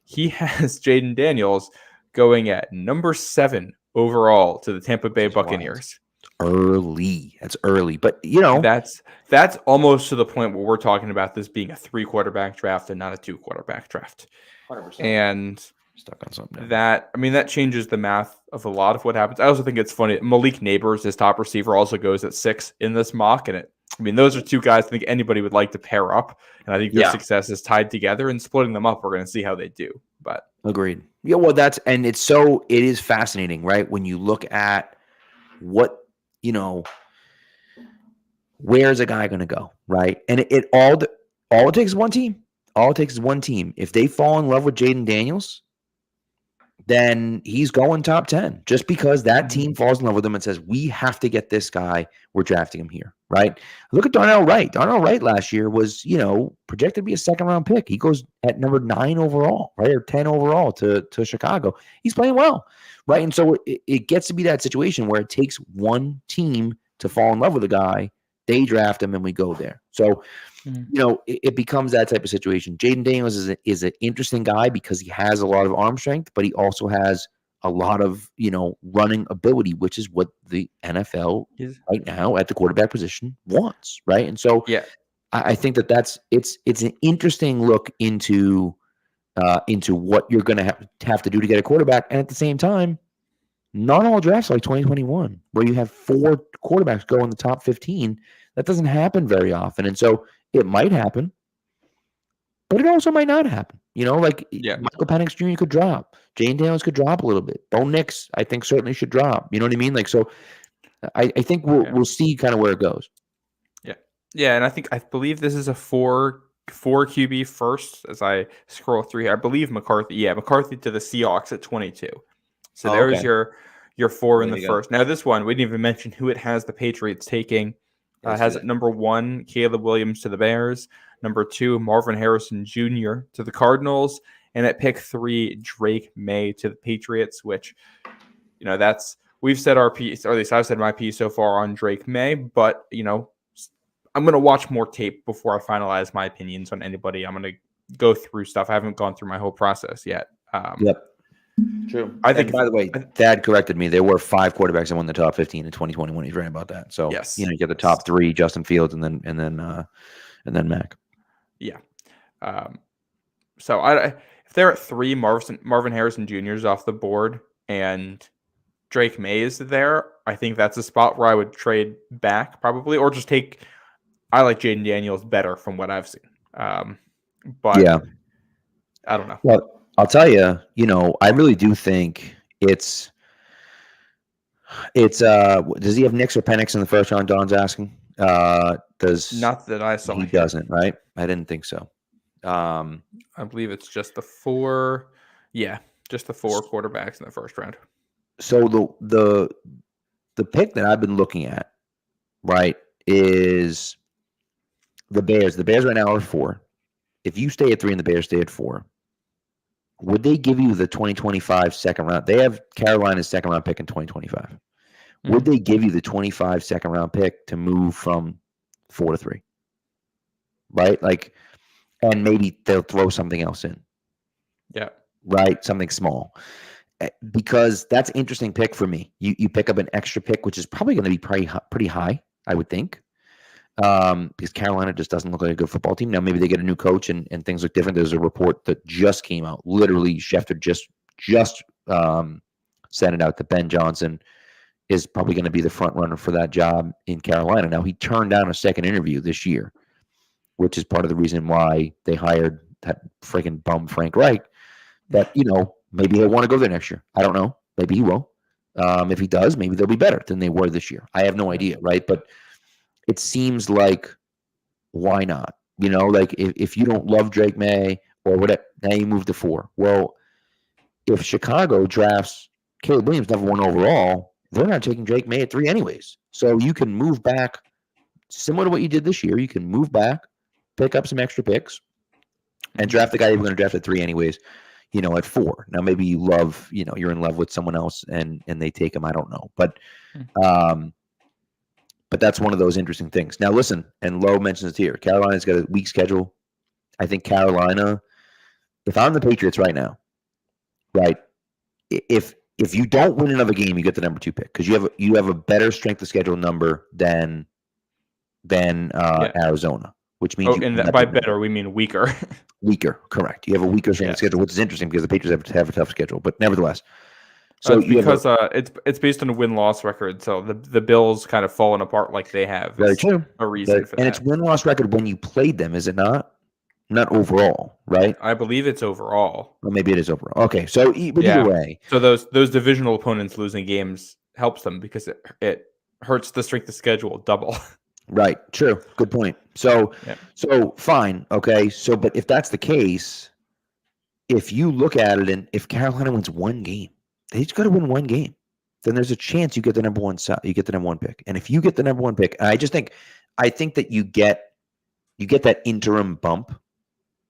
He has Jaden Daniels going at number 7 overall to the Tampa Bay Buccaneers. Early. That's early. But, that's almost to the point where we're talking about this being a 3 quarterback draft and not a 2 quarterback draft. 100%. And stuck on something. That changes the math of a lot of what happens. I also think it's funny. Malik Neighbors, his top receiver, also goes at 6 in this mock. And those are 2 guys I think anybody would like to pair up. And I think their success is tied together, and splitting them up, we're going to see how they do. But agreed. Yeah, well, it is fascinating, right? When you look at what, where's a guy going to go, right? And all it takes is one team. All it takes is one team. If they fall in love with Jaden Daniels, then he's going top 10 just because that team falls in love with him and says, we have to get this guy. We're drafting him here, right? Look at Darnell Wright. Darnell Wright last year was, projected to be a second-round pick. He goes at number 9 overall, right, or 10 overall to Chicago. He's playing well, right? And so it gets to be that situation where it takes one team to fall in love with a guy. They draft him, and we go there. So, it becomes that type of situation. Jaden Daniels is an interesting guy because he has a lot of arm strength, but he also has a lot of, running ability, which is what the NFL right now at the quarterback position wants, right? And so I think it's an interesting look into what you're going to have to do to get a quarterback. And at the same time, not all drafts like 2021, where you have 4 quarterbacks go in the top 15. That doesn't happen very often. And so it might happen, but it also might not happen. Michael Penix Jr. could drop. Jane Daniels could drop a little bit. Bo Nix, I think, certainly should drop. You know what I mean? So I think we'll see kind of where it goes. Yeah. Yeah, and I believe this is a 4 QB first as I scroll through here. I believe McCarthy. Yeah, McCarthy to the Seahawks at 22. So there's your 4 in the first. Now this one, we didn't even mention who it has the Patriots taking. Has at number 1, Caleb Williams to the Bears. Number 2, Marvin Harrison Jr. to the Cardinals. And at pick 3, Drake May to the Patriots, which, we've said our piece, or at least I've said my piece so far on Drake May, but, I'm going to watch more tape before I finalize my opinions on anybody. I'm going to go through stuff. I haven't gone through my whole process yet. Yep. True. I think, by the way, Thad corrected me. There were 5 quarterbacks that won the top 15 in 2021. He's right about that. So, yes. You get the top 3, Justin Fields, and then Mac. Yeah. So if they're at 3, Marvin Harrison Jr. is off the board, and Drake May is there, I think that's a spot where I would trade back probably, or just take. I like Jaden Daniels better from what I've seen. But yeah, I don't know. Well, I'll tell you, I really do think it's does he have Nix or Penix in the first round? Don's asking. Not that I saw. He doesn't, right? I didn't think so. I believe it's just the 4. Yeah, just the 4 quarterbacks in the first round. So the pick that I've been looking at, right, is the Bears. The Bears right now are 4. If you stay at 3 and the Bears stay at 4, would they give you the 2025 second round? They have Carolina's second round pick in 2025. Mm-hmm. Would they give you the 25 second round pick to move from 4 to 3? Right? And maybe they'll throw something else in. Yeah. Right? Something small. Because that's an interesting pick for me. You pick up an extra pick, which is probably going to be pretty high, I would think. Because Carolina just doesn't look like a good football team. Now, maybe they get a new coach and things look different. There's a report that just came out. Literally, Schefter just sent it out that Ben Johnson is probably going to be the front runner for that job in Carolina. Now, he turned down a second interview this year, which is part of the reason why they hired that freaking bum Frank Reich. That, maybe he'll want to go there next year. I don't know. Maybe he will. If he does, maybe they'll be better than they were this year. I have no idea, right? But it seems like, why not? If you don't love Drake May or whatever, now you move to 4. Well, if Chicago drafts Caleb Williams number 1 overall, they're not taking Drake May at 3 anyways. So you can move back, similar to what you did this year. You can move back, pick up some extra picks, and draft the guy you're going to draft at 3 anyways, at 4. Now, maybe you love, you're in love with someone else and they take him. I don't know. But that's one of those interesting things. Now, listen, and Lowe mentions it here. Carolina's got a weak schedule. I think Carolina, if I'm the Patriots right now, right, if you don't win another game, you get the number 2 pick because you have a better strength of schedule number than Arizona, which means by better we mean weaker. Weaker, correct. You have a weaker strength of schedule, which is interesting because the Patriots have a tough schedule, but nevertheless. So it's based on a win-loss record, so the Bills kind of falling apart like they have. Very true. A reason for that. And it's win-loss record when you played them, is it not? Not overall, right? I believe it's overall. Well, maybe it is overall. Okay, so either way. So those divisional opponents losing games helps them because it hurts the strength of schedule double. Right. True. Good point. So fine. Okay. So, but if that's the case, if you look at it, and if Carolina wins one game, they just got to win one game. Then there's a chance you get the number one pick. And if you get the number one pick, I think that you get that interim bump,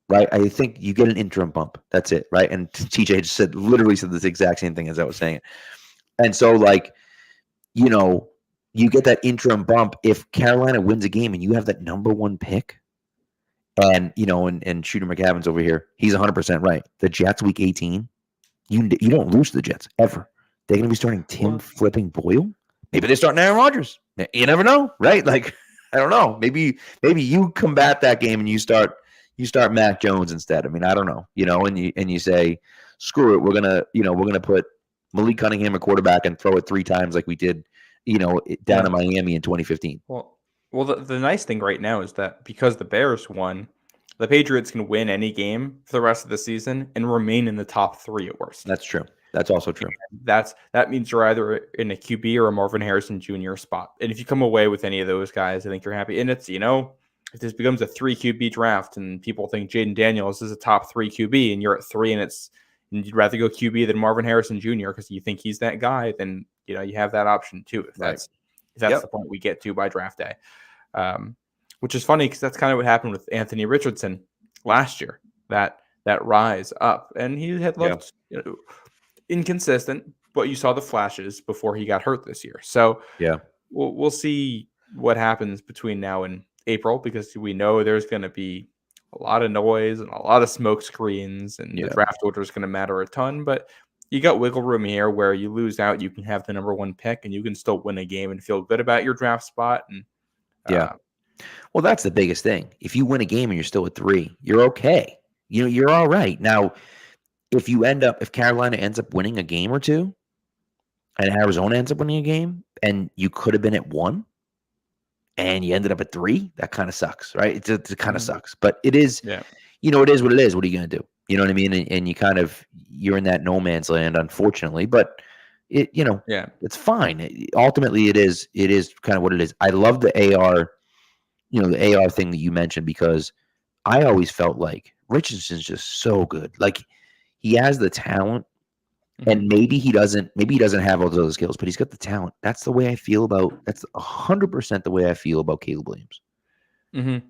right? I think you get an interim bump. That's it, right? And TJ just literally said this exact same thing as I was saying it. And so, like, you know, you get that interim bump if Carolina wins a game and you have that number one pick. And, you know, and Shooter McGavin's over here. He's 100% right. The Jets week 18, you don't lose to the Jets ever. They're going to be starting Tim flipping Boyle. Maybe they start Aaron Rodgers. You never know, right? Like, I don't know. Maybe you combat that game and you start Mac Jones instead. I mean, I don't know. You know, and you say, screw it. We're gonna put Malik Cunningham at quarterback and throw it 3 times like we did, you know, down in Miami in 2015. Well, the nice thing right now is that because the Bears won, the Patriots can win any game for the rest of the season and remain in the top 3 at worst. That's true. That's also true. That means you're either in a QB or a Marvin Harrison Jr. spot. And if you come away with any of those guys, I think you're happy. And it's, you know, if this becomes a 3 QB draft and people think Jaden Daniels is a top 3 QB and you're at 3 and you'd rather go QB than Marvin Harrison Jr. because you think he's that guy, then, you know, you have that option too. If that's the point we get to by draft day. Which is funny because that's kind of what happened with Anthony Richardson last year, that rise up. And he had looked inconsistent, but you saw the flashes before he got hurt this year. So we'll see what happens between now and April, because we know there's going to be a lot of noise and a lot of smoke screens, and the draft order is going to matter a ton. But you got wiggle room here where you lose out, you can have the number one pick and you can still win a game and feel good about your draft spot. And well, that's the biggest thing. If you win a game and you're still at 3, you're okay. You know, you're all right. Now, if Carolina ends up winning a game or 2 and Arizona ends up winning a game and you could have been at 1 and you ended up at 3, that kind of sucks, right? It kind of sucks, but it is, you know, it is what it is. What are you going to do? You know what I mean? And you're in that no man's land, unfortunately, but it, you know, it's fine. Ultimately it is kind of what it is. I love the AR, you know, the AR thing that you mentioned, because I always felt like Richardson's just so good. Like, he has the talent, and maybe he doesn't have all those other skills, but he's got the talent. That's the way I feel about. That's 100% the way I feel about Caleb Williams.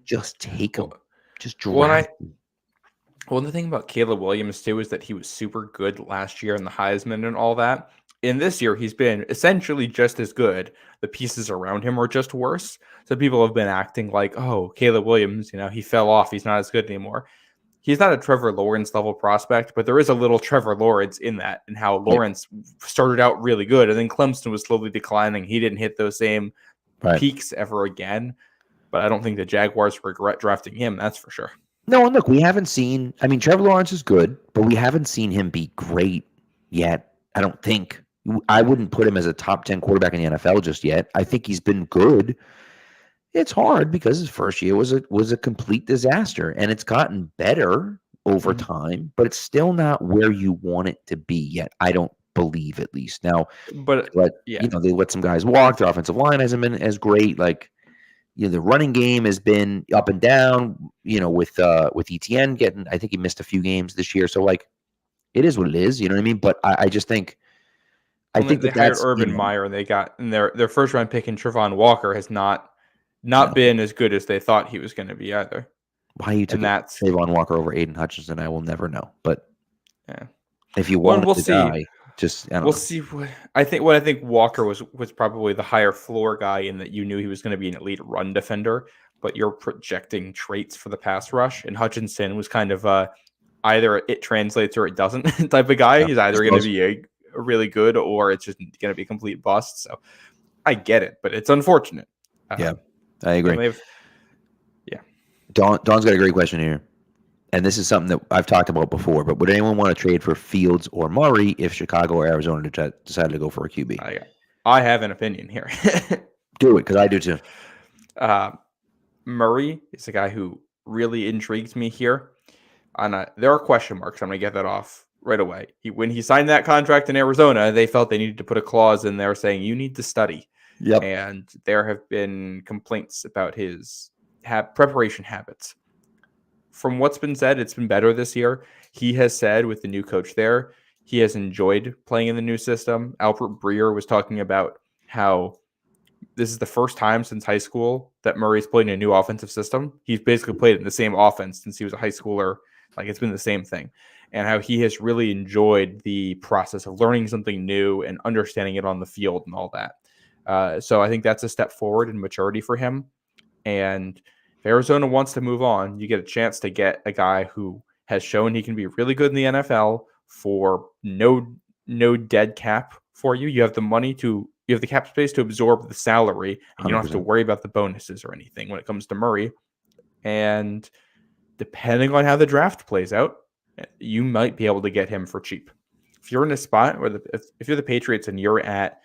Just take him. Just draft him. Well, the thing about Caleb Williams too is that he was super good last year in the Heisman and all that. In this year, he's been essentially just as good. The pieces around him are just worse. So people have been acting like, oh, Caleb Williams, you know, he fell off. He's not as good anymore. He's not a Trevor Lawrence level prospect, but there is a little Trevor Lawrence in that, and how Lawrence started out really good, and then Clemson was slowly declining. He didn't hit those same peaks ever again, but I don't think the Jaguars regret drafting him. That's for sure. No, and look, we haven't seen. I mean, Trevor Lawrence is good, but we haven't seen him be great yet. I don't think. I wouldn't put him as a top 10 quarterback in the NFL just yet. I think he's been good. It's hard because his first year was a complete disaster, and it's gotten better over time, but it's still not where you want it to be yet. I don't believe, at least now. But you know, they let some guys walk. Their offensive line hasn't been as great. Like, you know, the running game has been up and down. You know, with ETN getting, I think he missed a few games this year. So, like, it is what it is. You know what I mean? But I just think. I think they hired Urban Meyer, and they got their first round pick in Trevon Walker has not been as good as they thought he was going to be either. Why you took Trevon Walker over Aiden Hutchinson, I will never know. But if you want to die, we'll see. What I think Walker was probably the higher floor guy, in that you knew he was going to be an elite run defender, but you're projecting traits for the pass rush. And Hutchinson was kind of either it translates or it doesn't type of guy. He's either going to be a really good or it's just going to be a complete bust. So I get it, but it's unfortunate. I agree. Don's got a great question here, and this is something that I've talked about before, but would anyone want to trade for Fields or Murray if Chicago or Arizona decided to go for a QB? I have an opinion here. Do it, because I do too. Murray is a guy who really intrigues me here. There are question marks. I'm going to get that off right away. When he signed that contract in Arizona, they felt they needed to put a clause in there saying you need to study. Yep. And there have been complaints about his preparation habits. from what's been said, it's been better this year. He has said with the new coach there, he has enjoyed playing in the new system. Albert Breer was talking about how this is the first time since high school that Murray's played in a new offensive system. He's basically played in the same offense since he was a high schooler. Like, it's been the same thing. And how he has really enjoyed the process of learning something new and understanding it on the field and all that. So I think that's a step forward in maturity for him. And if Arizona wants to move on, you get a chance to get a guy who has shown he can be really good in the NFL for no dead cap for you. You have the money to, you have the cap space to absorb the salary, and you don't have to worry about the bonuses or anything when it comes to Murray. And depending on how the draft plays out, you might be able to get him for cheap. If you're in a spot where if you're the Patriots and you're at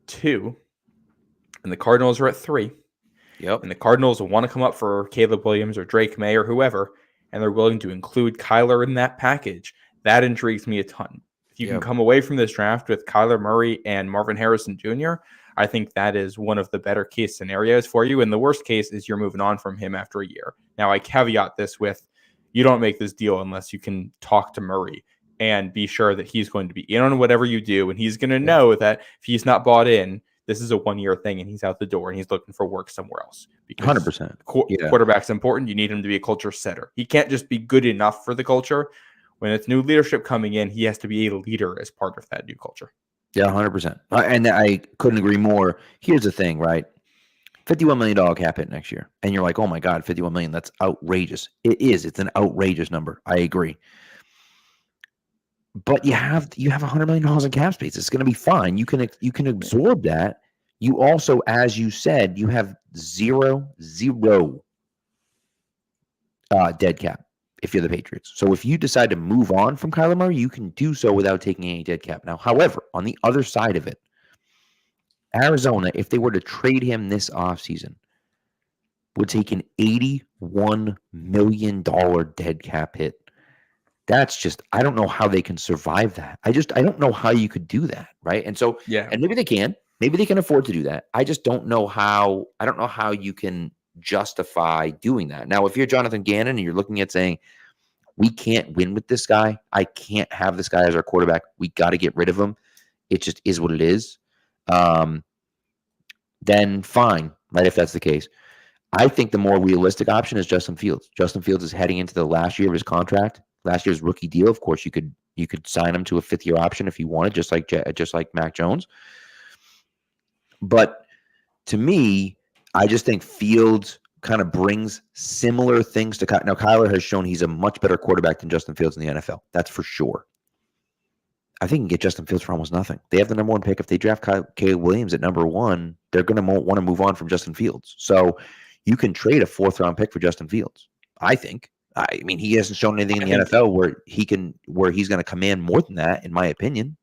2 and the Cardinals are at 3, and the Cardinals will want to come up for Caleb Williams or Drake May or whoever, and they're willing to include Kyler in that package, that intrigues me a ton. If you can come away from this draft with Kyler Murray and Marvin Harrison Jr., I think that is one of the better case scenarios for you. And the worst case is you're moving on from him after a year. Now, I caveat this with, you don't make this deal unless you can talk to Murray and be sure that he's going to be in on whatever you do. And he's going to know that if he's not bought in, this is a 1-year thing and he's out the door and he's looking for work somewhere else. Because 100%. Quarterback's important. You need him to be a culture setter. He can't just be good enough for the culture. When it's new leadership coming in, he has to be a leader as part of that new culture. Yeah, 100%. And I couldn't agree more. Here's the thing, right? $51 million cap hit next year. And you're like, oh my God, $51 million, that's outrageous. It is. It's an outrageous number. I agree. But you have $100 million in cap space. It's going to be fine. You can absorb that. You also, as you said, you have zero dead cap if you're the Patriots. So if you decide to move on from Kyler Murray, you can do so without taking any dead cap. Now, however, on the other side of it, Arizona, if they were to trade him this offseason, would take an $81 million dead cap hit. That's just, I don't know how they can survive that. I don't know how you could do that, right? And so, and maybe they can. Maybe they can afford to do that. I just don't know how. I don't know how you can justify doing that. Now, if you're Jonathan Gannon and you're looking at saying, we can't win with this guy, I can't have this guy as our quarterback, we got to get rid of him, it just is what it is, then fine, right, if that's the case. I think the more realistic option is Justin Fields. Justin Fields is heading into the last year of his contract, last year's rookie deal. Of course, you could sign him to a 5th-year option if you wanted, just like Mac Jones. But to me, I just think Fields kind of brings similar things to Kyler. Now, Kyler has shown he's a much better quarterback than Justin Fields in the NFL. That's for sure. I think you can get Justin Fields for almost nothing. They have the number 1 pick. If they draft Caleb Williams at number 1, they're going to want to move on from Justin Fields. So you can trade a 4th-round pick for Justin Fields, I think. I mean, he hasn't shown anything in the NFL where he's going to command more than that, in my opinion.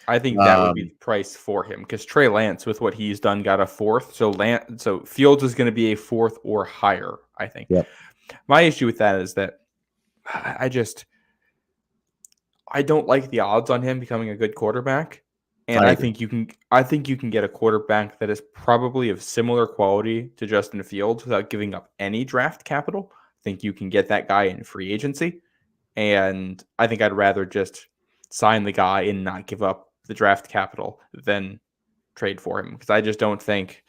I think that would be the price for him because Trey Lance, with what he's done, got a 4th. So Fields is going to be a 4th or higher, I think. Yep. My issue with that is that I don't like the odds on him becoming a good quarterback. And I think you can get a quarterback that is probably of similar quality to Justin Fields without giving up any draft capital. I think you can get that guy in free agency. And I think I'd rather just sign the guy and not give up the draft capital than trade for him. Because I just don't think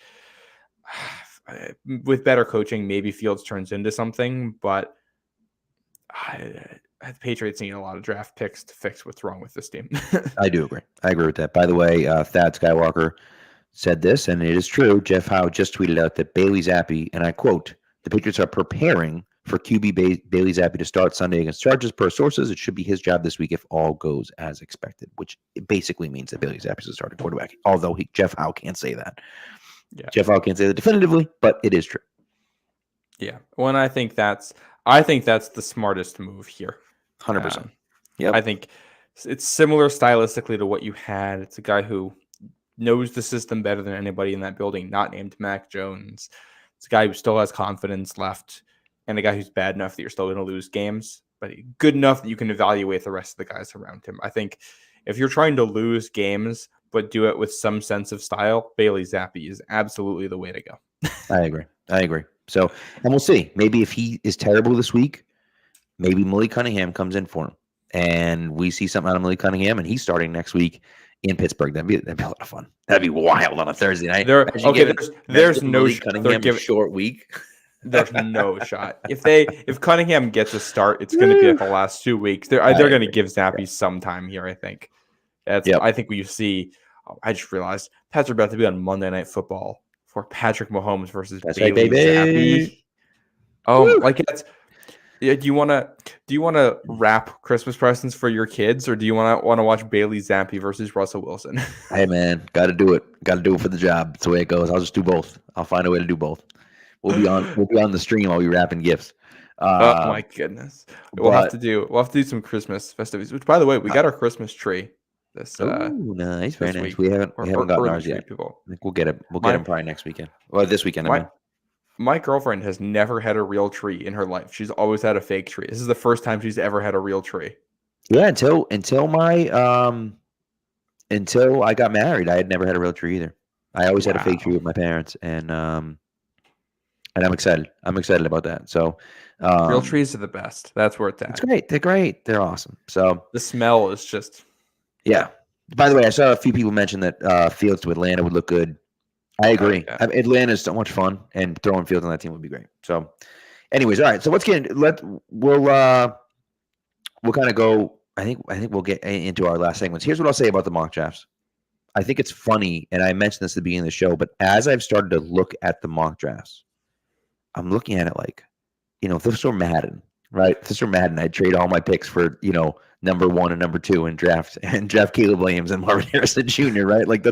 with better coaching, maybe Fields turns into something, but the Patriots need a lot of draft picks to fix what's wrong with this team. I do agree. I agree with that. By the way, Thad Skywalker said this, and it is true. Jeff Howe just tweeted out that Bailey Zappe, and I quote, the Patriots are preparing for QB Bailey Zappe to start Sunday against Chargers. Per sources, it should be his job this week if all goes as expected, which basically means that Bailey Zappe is a starting quarterback, although Jeff Howe can't say that. Yeah. Jeff Howe can't say that definitively, but it is true. Yeah. Well, and I think that's the smartest move here. 100%. Yeah. I think it's similar stylistically to what you had. It's a guy who knows the system better than anybody in that building, not named Mac Jones. It's a guy who still has confidence left, and a guy who's bad enough that you're still going to lose games, but good enough that you can evaluate the rest of the guys around him. I think if you're trying to lose games but do it with some sense of style, Bailey Zappe is absolutely the way to go. I agree. So, and we'll see. Maybe if he is terrible this week, maybe Malik Cunningham comes in for him, and we see something out of Malik Cunningham, and he's starting next week in Pittsburgh. That'd be a lot of fun. That'd be wild on a Thursday night. There's no Malik shot Cunningham a short week. There's no shot. If Cunningham gets a start, it's going to be like the last 2 weeks. They're going to give Zappe some time here. I think. I think we see. Oh, I just realized Pats are about to be on Monday Night Football for Patrick Mahomes versus Bailey Zappe. Oh, Woo! like it's. Do you want to wrap Christmas presents for your kids, or do you want to watch Bailey Zappe versus Russell Wilson? Hey man, got to do it. Got to do it for the job. That's the way it goes. I'll just do both. I'll find a way to do both. We'll be on the stream while we wrapping gifts. Oh my goodness, we'll have to do some Christmas festivities. Which, by the way, we got our Christmas tree. Nice, very nice. Week. We haven't gotten ours yet. People. I think we'll get it. We'll get them probably next weekend. Well, this weekend. My girlfriend has never had a real tree in her life. She's always had a fake tree. This is the first time she's ever had a real tree. Yeah, until I got married, I had never had a real tree either. I always had a fake tree with my parents, and I'm excited. I'm excited about that. So, real trees are the best. That's where it's at. It's great. They're great. They're awesome. So the smell is just. Yeah. By the way, I saw a few people mention that fields to Atlanta would look good. I agree. Yeah. Atlanta is so much fun, and throwing fields on that team would be great. So, anyways, all right. So we'll kind of go. I think we'll get into our last segments. Here's what I'll say about the mock drafts. I think it's funny, and I mentioned this at the beginning of the show, but as I've started to look at the mock drafts, I'm looking at it like, if this were Madden, right? If this were Madden, I'd trade all my picks for, number 1 and number 2 and draft Caleb Williams and Marvin Harrison Jr., right? Like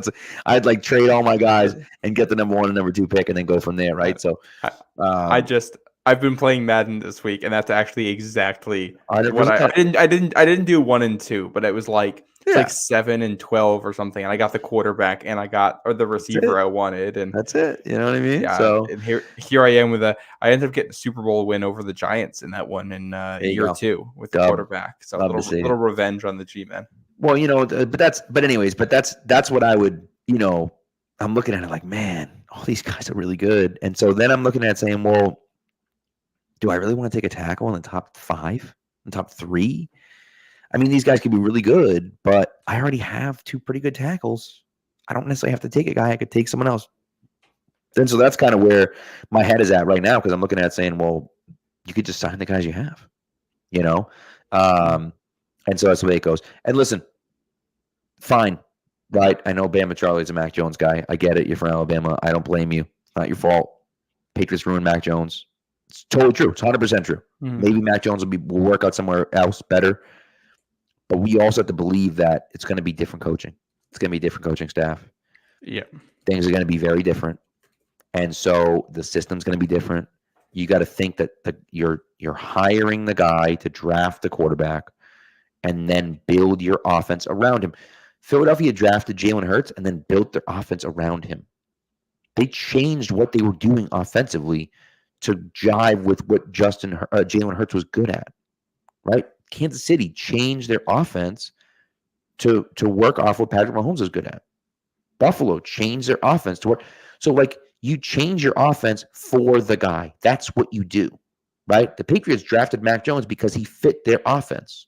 I'd like trade all my guys and get the number 1 and number 2 pick and then go from there, right? So I've been playing Madden this week, and that's actually exactly what I didn't do 1 and 2, but it was like it's like 7 and 12 or something, and I got the quarterback and I got the receiver I wanted, and that's it. You know what I mean? Yeah. So and here I am with I ended up getting a Super Bowl win over the Giants in that one in year 2 with the quarterback. So a little revenge on the G-men. Well, but that's what I would. I'm looking at it like, man, all these guys are really good, and so then I'm looking at it saying, well, do I really want to take a tackle in the top 5, in the top 3? I mean, these guys could be really good, but I already have 2 pretty good tackles. I don't necessarily have to take a guy. I could take someone else. And so that's kind of where my head is at right now, because I'm looking at it saying, well, you could just sign the guys you have, and so that's the way it goes. And listen, fine, right? I know Bama Charlie's a Mac Jones guy. I get it. You're from Alabama. I don't blame you. It's not your fault. Patriots ruined Mac Jones. It's totally true. It's 100% true. Mm-hmm. Maybe Mac Jones will work out somewhere else better. But we also have to believe that it's going to be different coaching. It's going to be a different coaching staff. Yeah. Things are going to be very different. And so the system's going to be different. You got to think that you're hiring the guy to draft the quarterback and then build your offense around him. Philadelphia drafted Jalen Hurts and then built their offense around him. They changed what they were doing offensively to jive with what Jalen Hurts was good at, right? Kansas City changed their offense to work off what Patrick Mahomes is good at. Buffalo changed their offense to work. So, you change your offense for the guy. That's what you do, right? The Patriots drafted Mac Jones because he fit their offense.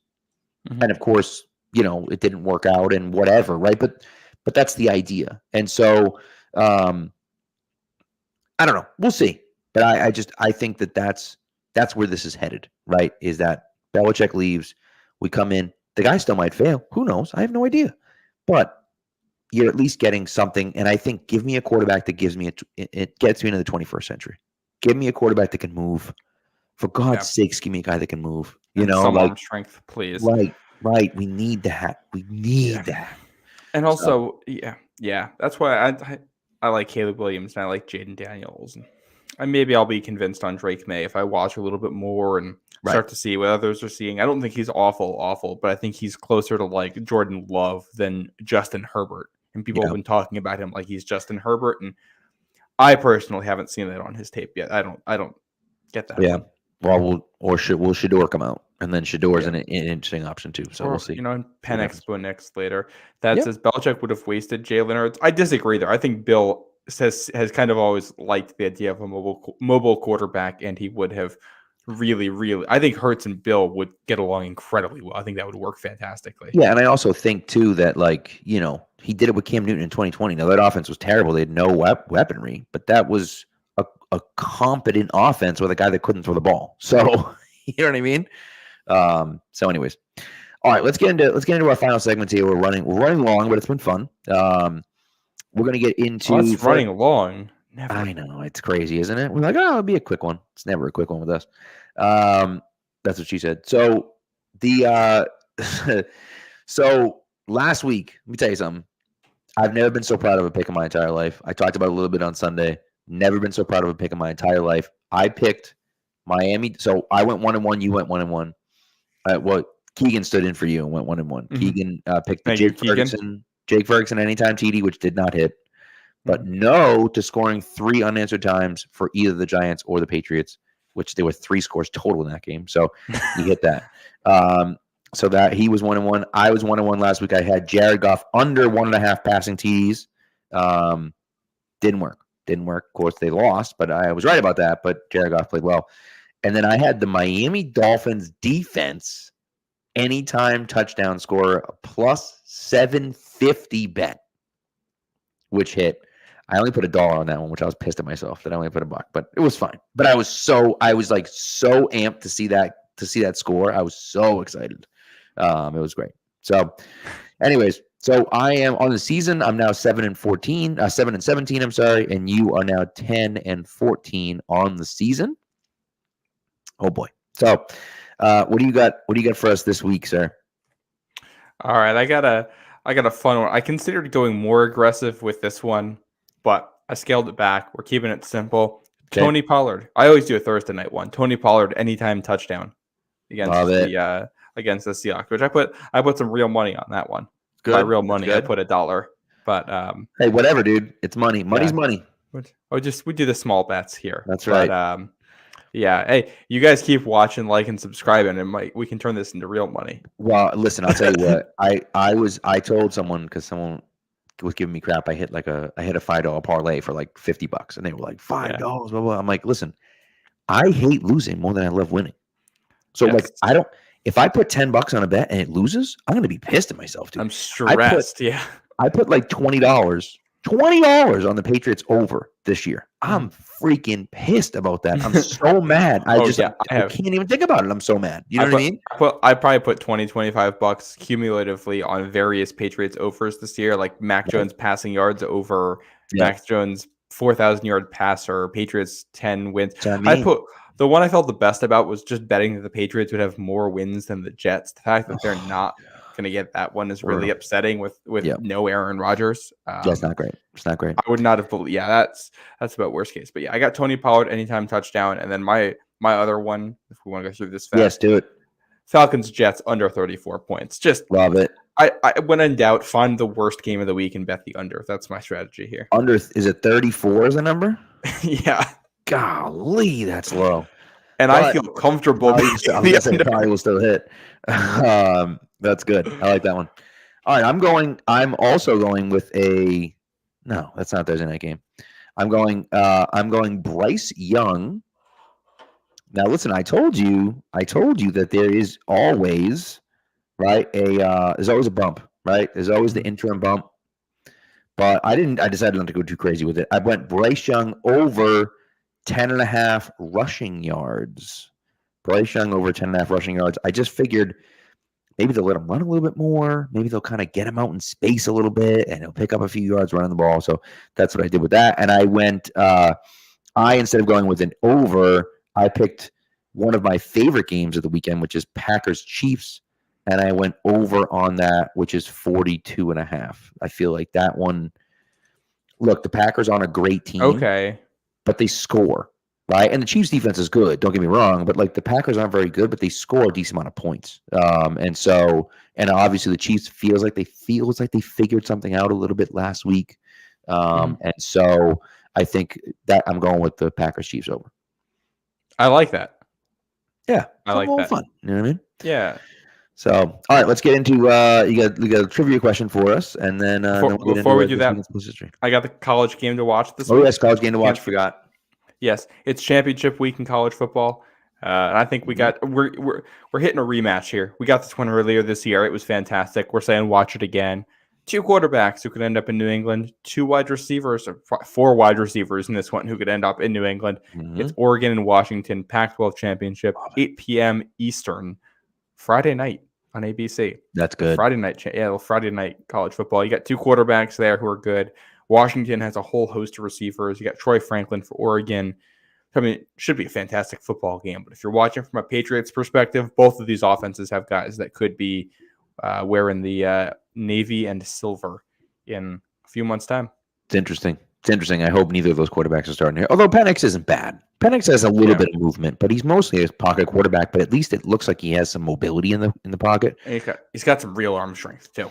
Mm-hmm. And, of course, it didn't work out and whatever, right? But that's the idea. And so, I don't know. We'll see. But I think that's where this is headed, right? Is that Belichick leaves, we come in, the guy still might fail. Who knows? I have no idea. But you're at least getting something, and I think give me a quarterback that gives me it gets me into the 21st century. Give me a quarterback that can move. For God's sakes, give me a guy that can move. Some arm strength, please. Right. We need that. We need that. And also, that's why I like Caleb Williams and I like Jaden Daniels. And maybe I'll be convinced on Drake May if I watch a little bit more and start to see what others are seeing. I don't think he's awful, but I think he's closer to like Jordan Love than Justin Herbert. And people have been talking about him like he's Justin Herbert, and I personally haven't seen that on his tape yet. I don't get that. Yeah. Well, will Shador come out, and then Shador's an interesting option too. So we'll see. And Penix next later. That says Belichick would have wasted Jalen Hurts. I disagree there. I think Bill has kind of always liked the idea of a mobile quarterback, and he would have really, really. I think Hurts and Bill would get along incredibly well. I think that would work fantastically. Yeah, and I also think too that he did it with Cam Newton in 2020. Now that offense was terrible; they had no weaponry, but that was a competent offense with a guy that couldn't throw the ball. So you know what I mean. So, anyways, all right, let's get into our final segments here. We're running long, but it's been fun. We're gonna get into running long. Never. I know it's crazy, isn't it? We're like, oh, it'll be a quick one. It's never a quick one with us. That's what she said. So so last week, let me tell you something. I've never been so proud of a pick in my entire life. I talked about it a little bit on Sunday. Never been so proud of a pick in my entire life. I picked Miami. So I went 1-1. You went 1-1. Keegan stood in for you and went 1-1. Mm-hmm. Keegan picked Jake Ferguson anytime TD, which did not hit. But no to scoring 3 unanswered times for either the Giants or the Patriots, which there were 3 scores total in that game. So he hit that. So that he was 1-1. I was 1-1 last week. I had Jared Goff under 1.5 passing TDs. Didn't work. Of course, they lost, but I was right about that. But Jared Goff played well. And then I had the Miami Dolphins defense anytime touchdown scorer plus 750 bet, which hit. I only put $1 on that one, which I was pissed at myself that I only put $1, but it was fine. But I was so amped to see that score. I was so excited. It was great. So, anyways, so I am on the season. I'm now 7-17. I'm sorry, and you are now 10-14 on the season. Oh boy. So, what do you got? What do you got for us this week, sir? All right, I got a fun one. I considered going more aggressive with this one, but I scaled it back. We're keeping it simple. Okay. Tony Pollard. I always do a Thursday night one. Tony Pollard anytime touchdown against the Seahawks, which I put some real money on that one. Good. By real money, I put $1. But hey, whatever, dude. It's money. Money's money. We do the small bets here. That's right. But, yeah. Hey, you guys keep watching, like, and subscribing, and we can turn this into real money. Well, listen, I'll tell you what. I told someone because someone was giving me crap. I hit a $5 parlay for like $50, and they were like $5. Blah, blah. I'm like, listen, I hate losing more than I love winning. So if I put $10 on a bet and it loses, I'm gonna be pissed at myself, dude. I'm stressed. I put like $20 on the Patriots over this year. I'm freaking pissed about that. I'm so mad. I can't even think about it. I'm so mad. You know what I mean? I probably put $20-$25 cumulatively on various Patriots overs this year, like Mac Jones passing yards over, Mac Jones 4,000 yard passer, Patriots 10 wins. The one I felt the best about was just betting that the Patriots would have more wins than the Jets. The fact that they're not going to get that one is really upsetting with no Aaron Rodgers. It's not great. It's not great. I would not have believed. Yeah, that's about worst case. But yeah, I got Tony Pollard anytime touchdown, and then my other one, if we want to go through this fast. Yes, do it. Falcons Jets under 34 points. Just love it. I when in doubt, find the worst game of the week and bet the under. That's my strategy here. Under is it 34 as a number? Yeah. Golly, that's low. And I feel comfortable. Probably will still hit. That's good. I like that one. All right, I'm also going with a. No, that's not a Thursday night game. I'm going Bryce Young. Now listen, I told you that there is always there's always a bump, right? There's always the interim bump. But I decided not to go too crazy with it. I went Bryce Young over 10.5 rushing yards. Bryce Young over 10.5 rushing yards. I just figured maybe they'll let him run a little bit more. Maybe they'll kind of get him out in space a little bit, and he'll pick up a few yards running the ball. So that's what I did with that. And I went, instead of going with an over, I picked one of my favorite games of the weekend, which is Packers-Chiefs. And I went over on that, which is 42.5. I feel like that one. Look, the Packers on a great team. Okay. But they score, right? And the Chiefs defense is good. Don't get me wrong. But like the Packers aren't very good, but they score a decent amount of points. And obviously the Chiefs feels like they figured something out a little bit last week. And so I think that I'm going with the Packers Chiefs over. I like that. Yeah. I like that. Fun. You know what I mean? Yeah. So, all right, let's get into you got a trivia question for us, and then before we do that, I got the college game to watch this week. Oh yes, college game to watch. Forgot. Yes, it's championship week in college football. And I think we're hitting a rematch here. We got this one earlier this year. It was fantastic. We're saying watch it again. 2 quarterbacks who could end up in New England, 2 wide receivers, or 4 wide receivers in this one who could end up in New England. Mm-hmm. It's Oregon and Washington, Pac-12 championship, 8 p.m. Eastern, Friday night on ABC. That's good. Friday night college football. You got 2 quarterbacks there who are good. Washington has a whole host of receivers. You got Troy Franklin for Oregon. I mean, it should be a fantastic football game. But if you're watching from a Patriots perspective, both of these offenses have guys that could be wearing the navy and silver in a few months' time. It's interesting. I hope neither of those quarterbacks are starting here. Although Penix isn't bad. Penix has a little bit of movement, but he's mostly a pocket quarterback. But at least it looks like he has some mobility in the pocket. And he's got some real arm strength too.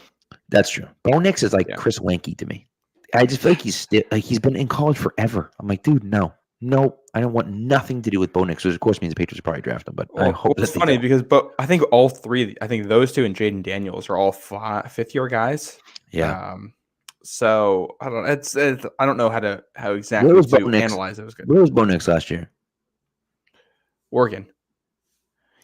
That's true. Bo Nix is like Chris Lanky to me. I just feel like he's been in college forever. I'm like, dude, no, I don't want nothing to do with Bo Nix, which of course means the Patriots will probably draft him. But I hope it's funny because I think all 3, I think those 2 and Jaden Daniels are all 5th-year guys. Yeah. So I don't know. I don't know how exactly to analyze those guys. Where was Bo Nix last year? Oregon.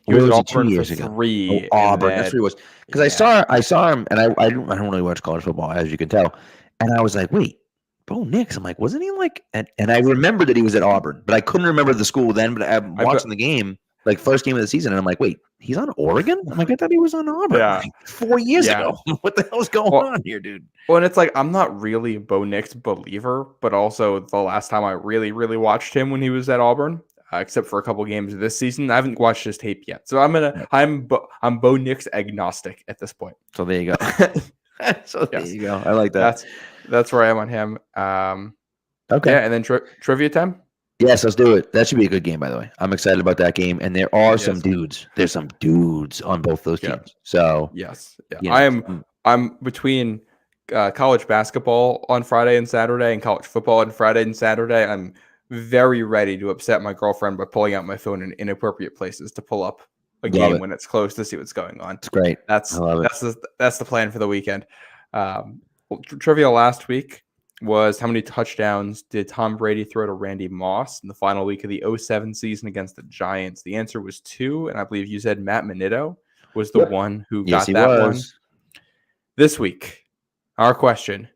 He was at Auburn for 3. Auburn. That's where he was. Because I saw him, and I don't really watch college football, as you can tell. And I was like, wait, Bo Nix. I'm like, wasn't he like? And I remember that he was at Auburn, but I couldn't remember the school then. But I'm watching the game, like first game of the season, and I'm like, wait, he's on Oregon? I'm like, I thought he was on Auburn like 4 years ago. What the hell's going on here, dude? Well, and it's like I'm not really a Bo Nix believer, but also the last time I really, really watched him when he was at Auburn, except for a couple games this season, I haven't watched his tape yet. So I'm Bo Nix agnostic at this point. So there you go. There you go. I like that. That's where I am on him. Okay. Yeah, and then trivia time. Yes, let's do it. That should be a good game, by the way. I'm excited about that game, and there are some dudes. There's some dudes on both those teams. So yes, I'm between college basketball on Friday and Saturday, and college football on Friday and Saturday. I'm very ready to upset my girlfriend by pulling out my phone in inappropriate places to pull up a game when it's close to see what's going on. It's great. That's the plan for the weekend. Trivia last week was how many touchdowns did Tom Brady throw to Randy Moss in the final week of the 2007 season against the Giants? The answer was 2, and I believe you said Matt Manito was the one who got that one. This week, our question: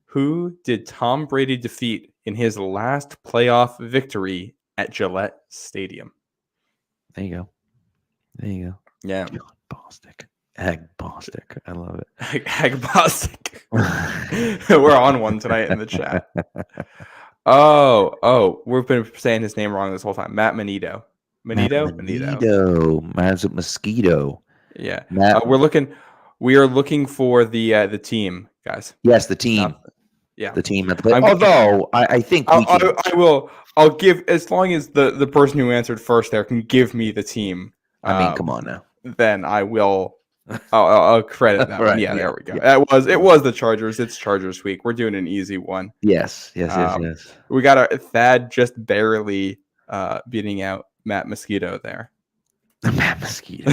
who did Tom Brady defeat in his last playoff victory at Gillette Stadium? There you go. Yeah. Agnostic. I love it. Agnostic. We're on one tonight in the chat. Oh, we've been saying his name wrong this whole time. Matt Manito. Manito. Man's a mosquito. Yeah. We are looking for the team, guys. Yes, the team. The team at the play. Although I think I'll give, as long as the person who answered first there can give me the team. I mean, come on now. Then I will. I'll credit that one. Yeah, there we go. Yeah. It was the Chargers. It's Chargers week. We're doing an easy one. Yes. We got a Thad just barely beating out Matt Mosquito there. Matt Mosquito.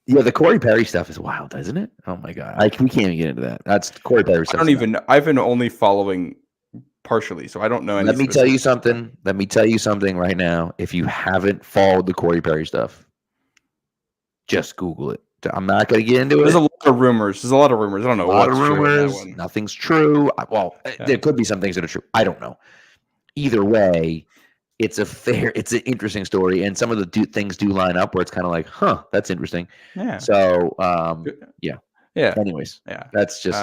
The Corey Perry stuff is wild, isn't it? Oh my god, we can't even get into that. That's Corey Perry stuff. I don't even know. I've been only following partially, so I don't know. Let me tell you something right now. If you haven't followed the Corey Perry stuff, just Google it. I'm not going to get into it. There's a lot of rumors. I don't know what's true. Nothing's true. Well, there could be some things that are true. I don't know. Either way, it's an interesting story, and some of the things do line up where it's kind of like, huh, that's interesting. Yeah. So, yeah. Anyways, that's just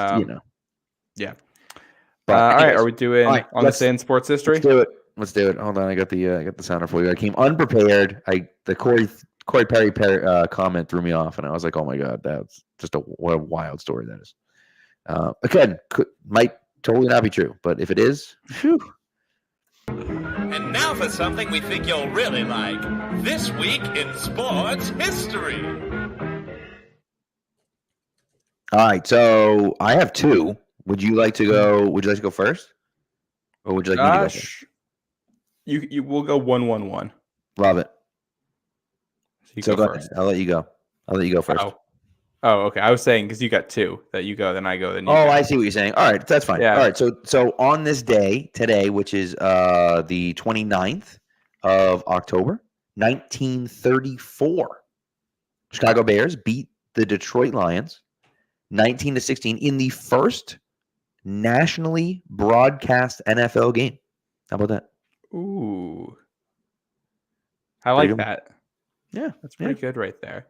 Yeah. But all right, are we doing on the sand sports history? Let's do it. Hold on, I got the sounder for you. I came unprepared. The Corey Perry comment threw me off, and I was like, oh my god, that's just what a wild story that is. Again, might totally not be true, but if it is, whew. And now for something we think you'll really like. This week in sports history. All right, so I have 2. Would you like to go first, or would you like me to go first? You will go 1-1-1. Love it. So go ahead. I'll let you go. I'll let you go first. Oh. Oh, okay. I was saying because you got two that you go, then I go, then you Oh, go. I see what you're saying. All right, that's fine. Yeah. All right, so on this day today, which is the 29th of October, 1934, Chicago Bears beat the Detroit Lions 19-16 in the first nationally broadcast NFL game. How about that? Ooh. I like that. Yeah, That's pretty good right there.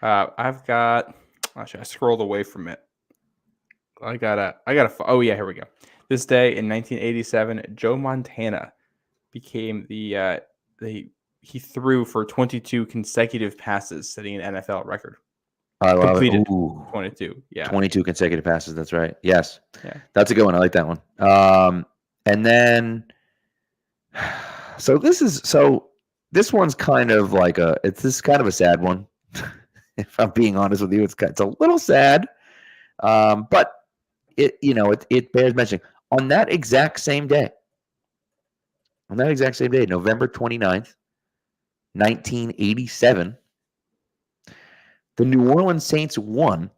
I've got. Actually, I scrolled away from it. Oh yeah, here we go. This day in 1987, Joe Montana became he threw for 22 consecutive passes, setting an NFL record. I love Completed it. Ooh, 22. Yeah. 22 consecutive passes. That's right. Yes. Yeah. That's a good one. I like that one. And then, this one's kind of like this is kind of a sad one. If I'm being honest with you, it's a little sad. But it bears mentioning on that exact same day, November 29th, 1987, the New Orleans Saints won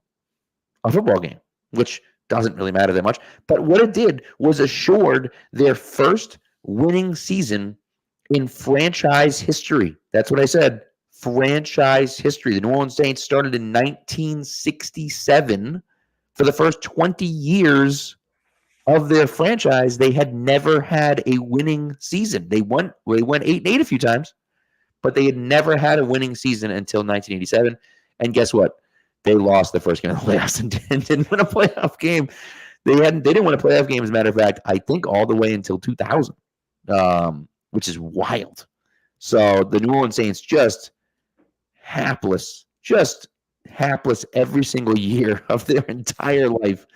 a football game, which doesn't really matter that much. But what it did was assured their first winning season in franchise history. That's what I said. Franchise history. The New Orleans Saints started in 1967. For the first 20 years of their franchise, they had never had a winning season. They went 8-8 a few times, but they had never had a winning season until 1987. And guess what? They lost the first game of the playoffs and didn't win a playoff game. They didn't win a playoff game, as a matter of fact, I think all the way until 2000, which is wild. So the New Orleans Saints just hapless every single year of their entire life.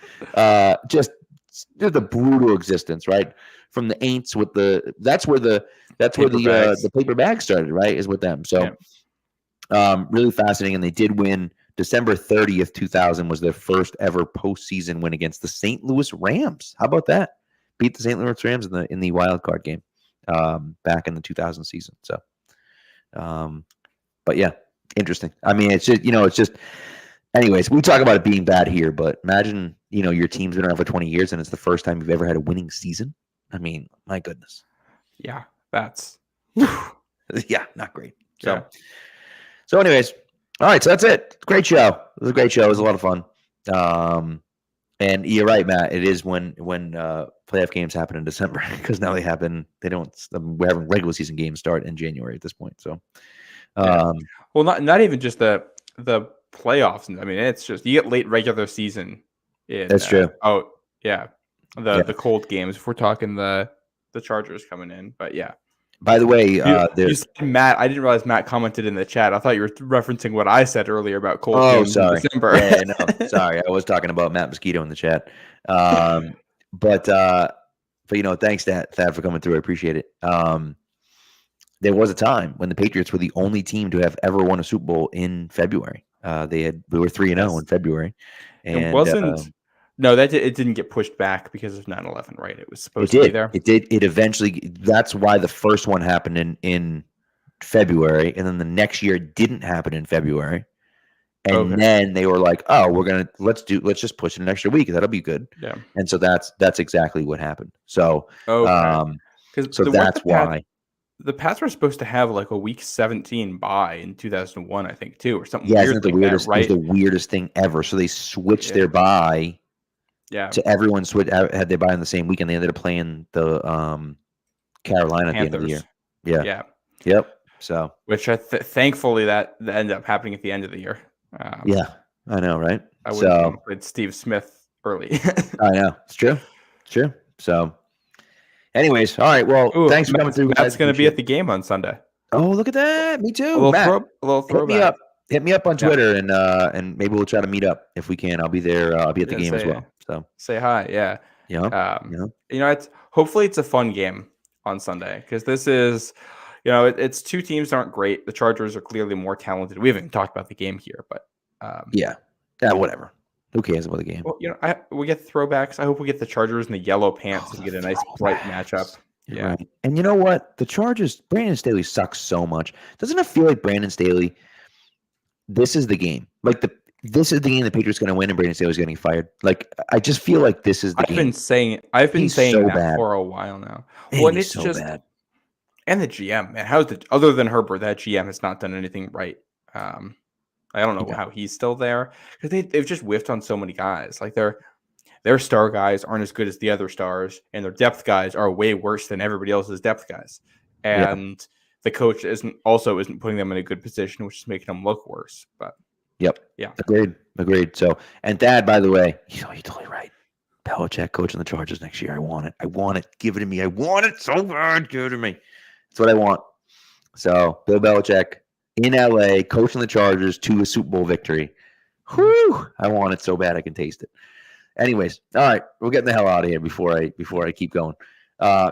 Just a brutal existence, right? From the Aints with that's where the paper bag started, right? Is with them. So really fascinating. And they did win December 30th, 2000 was their first ever postseason win against the St. Louis Rams. How about that? Beat the St. Louis Rams in the wild card game back in the 2000 season. So, but yeah, interesting. I mean, it's just. Anyways, we talk about it being bad here, but imagine your team's been around for 20 years and it's the first time you've ever had a winning season. I mean, my goodness. Yeah, that's not great. So anyways, all right, so that's it. Great show. It was a great show. It was a lot of fun. And you're right, Matt. It is when playoff games happen in December because now we're having regular season games start in January at this point. So, well, not even just the playoffs. I mean, it's just you get late regular season. That's true. Oh yeah, the cold games. If we're talking the Chargers coming in, but yeah. By the way, you said Matt. I didn't realize Matt commented in the chat. I thought you were referencing what I said earlier about cold games in December. Yeah, no, sorry. I was talking about Matt Mosquito in the chat. But thanks, Thad, for coming through. I appreciate it. There was a time when the Patriots were the only team to have ever won a Super Bowl in February. We were 3-0 in February. And it wasn't. It didn't get pushed back because of 9/11, right? It was supposed to be there. It did. It eventually. That's why the first one happened in February, and then the next year it didn't happen in February, and then they were like, "Oh, let's just push it an extra week. That'll be good." Yeah. And so that's exactly what happened. So, because that's why the Pats were supposed to have like a week 17 bye in 2001, I think, too, or something. Yeah, weird isn't it right? It was the weirdest thing ever. So they switched their bye. Yeah. To everyone had their bye in the same week, and they ended up playing the Carolina at the end of the year. Yeah. Yeah. Yep. So, which thankfully that ended up happening at the end of the year. Yeah, I know, right? I would have played Steve Smith early. I know. It's true. So, anyways, all right. Well, thanks for coming through. Matt's going to be at the game on Sunday. Oh, look at that. Me too. A little throwback. Hit me up on Twitter, and maybe we'll try to meet up if we can. I'll be there. I'll be at the game as well. So say hi. Yeah. Hopefully it's a fun game on Sunday because this is, it's two teams that aren't great. The Chargers are clearly more talented. We haven't talked about the game here, but whatever. Who cares about the game? Well, we get throwbacks. I hope we get the Chargers in the yellow pants and get a nice bright matchup. Yeah. Right. And you know what? The Chargers, Brandon Staley sucks so much. Doesn't it feel like Brandon Staley? This is the game. Like this is the game the Patriots going to win, and Brandon Staley's getting fired. Like, I just feel like this is the I've game. I've been He's saying so that bad. for a while now. Man, Well, and he's it's so just bad. and the GM, man. Other than Herbert, that GM has not done anything right. I don't know how he's still there because they've just whiffed on so many guys. Like their star guys aren't as good as the other stars, and their depth guys are way worse than everybody else's depth guys. And the coach isn't putting them in a good position, which is making them look worse. But yeah, agreed. So, and Dad, by the way, you're totally right. Belichick coaching the Chargers next year. I want it. Give it to me. I want it so bad. Give it to me. That's what I want. So, Bill Belichick in LA, coaching the Chargers to a Super Bowl victory. Whew! I want it so bad I can taste it. Anyways, all right, we're getting the hell out of here before I keep going.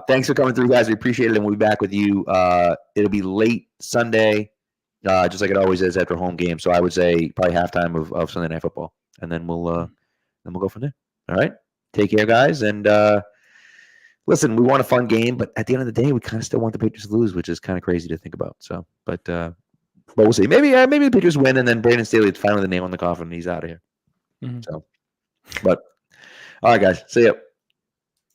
Thanks for coming through, guys. We appreciate it, and we'll be back with you. It'll be late Sunday, just like it always is after home game. So I would say probably halftime of Sunday Night Football, and then we'll go from there. All right, take care, guys, and listen. We want a fun game, but at the end of the day, we kind of still want the Patriots to lose, which is kind of crazy to think about. So, but we'll see. Maybe the Patriots win, and then Brandon Staley is finally the nail in the coffin, and he's out of here. Mm-hmm. So, but all right, guys, see ya.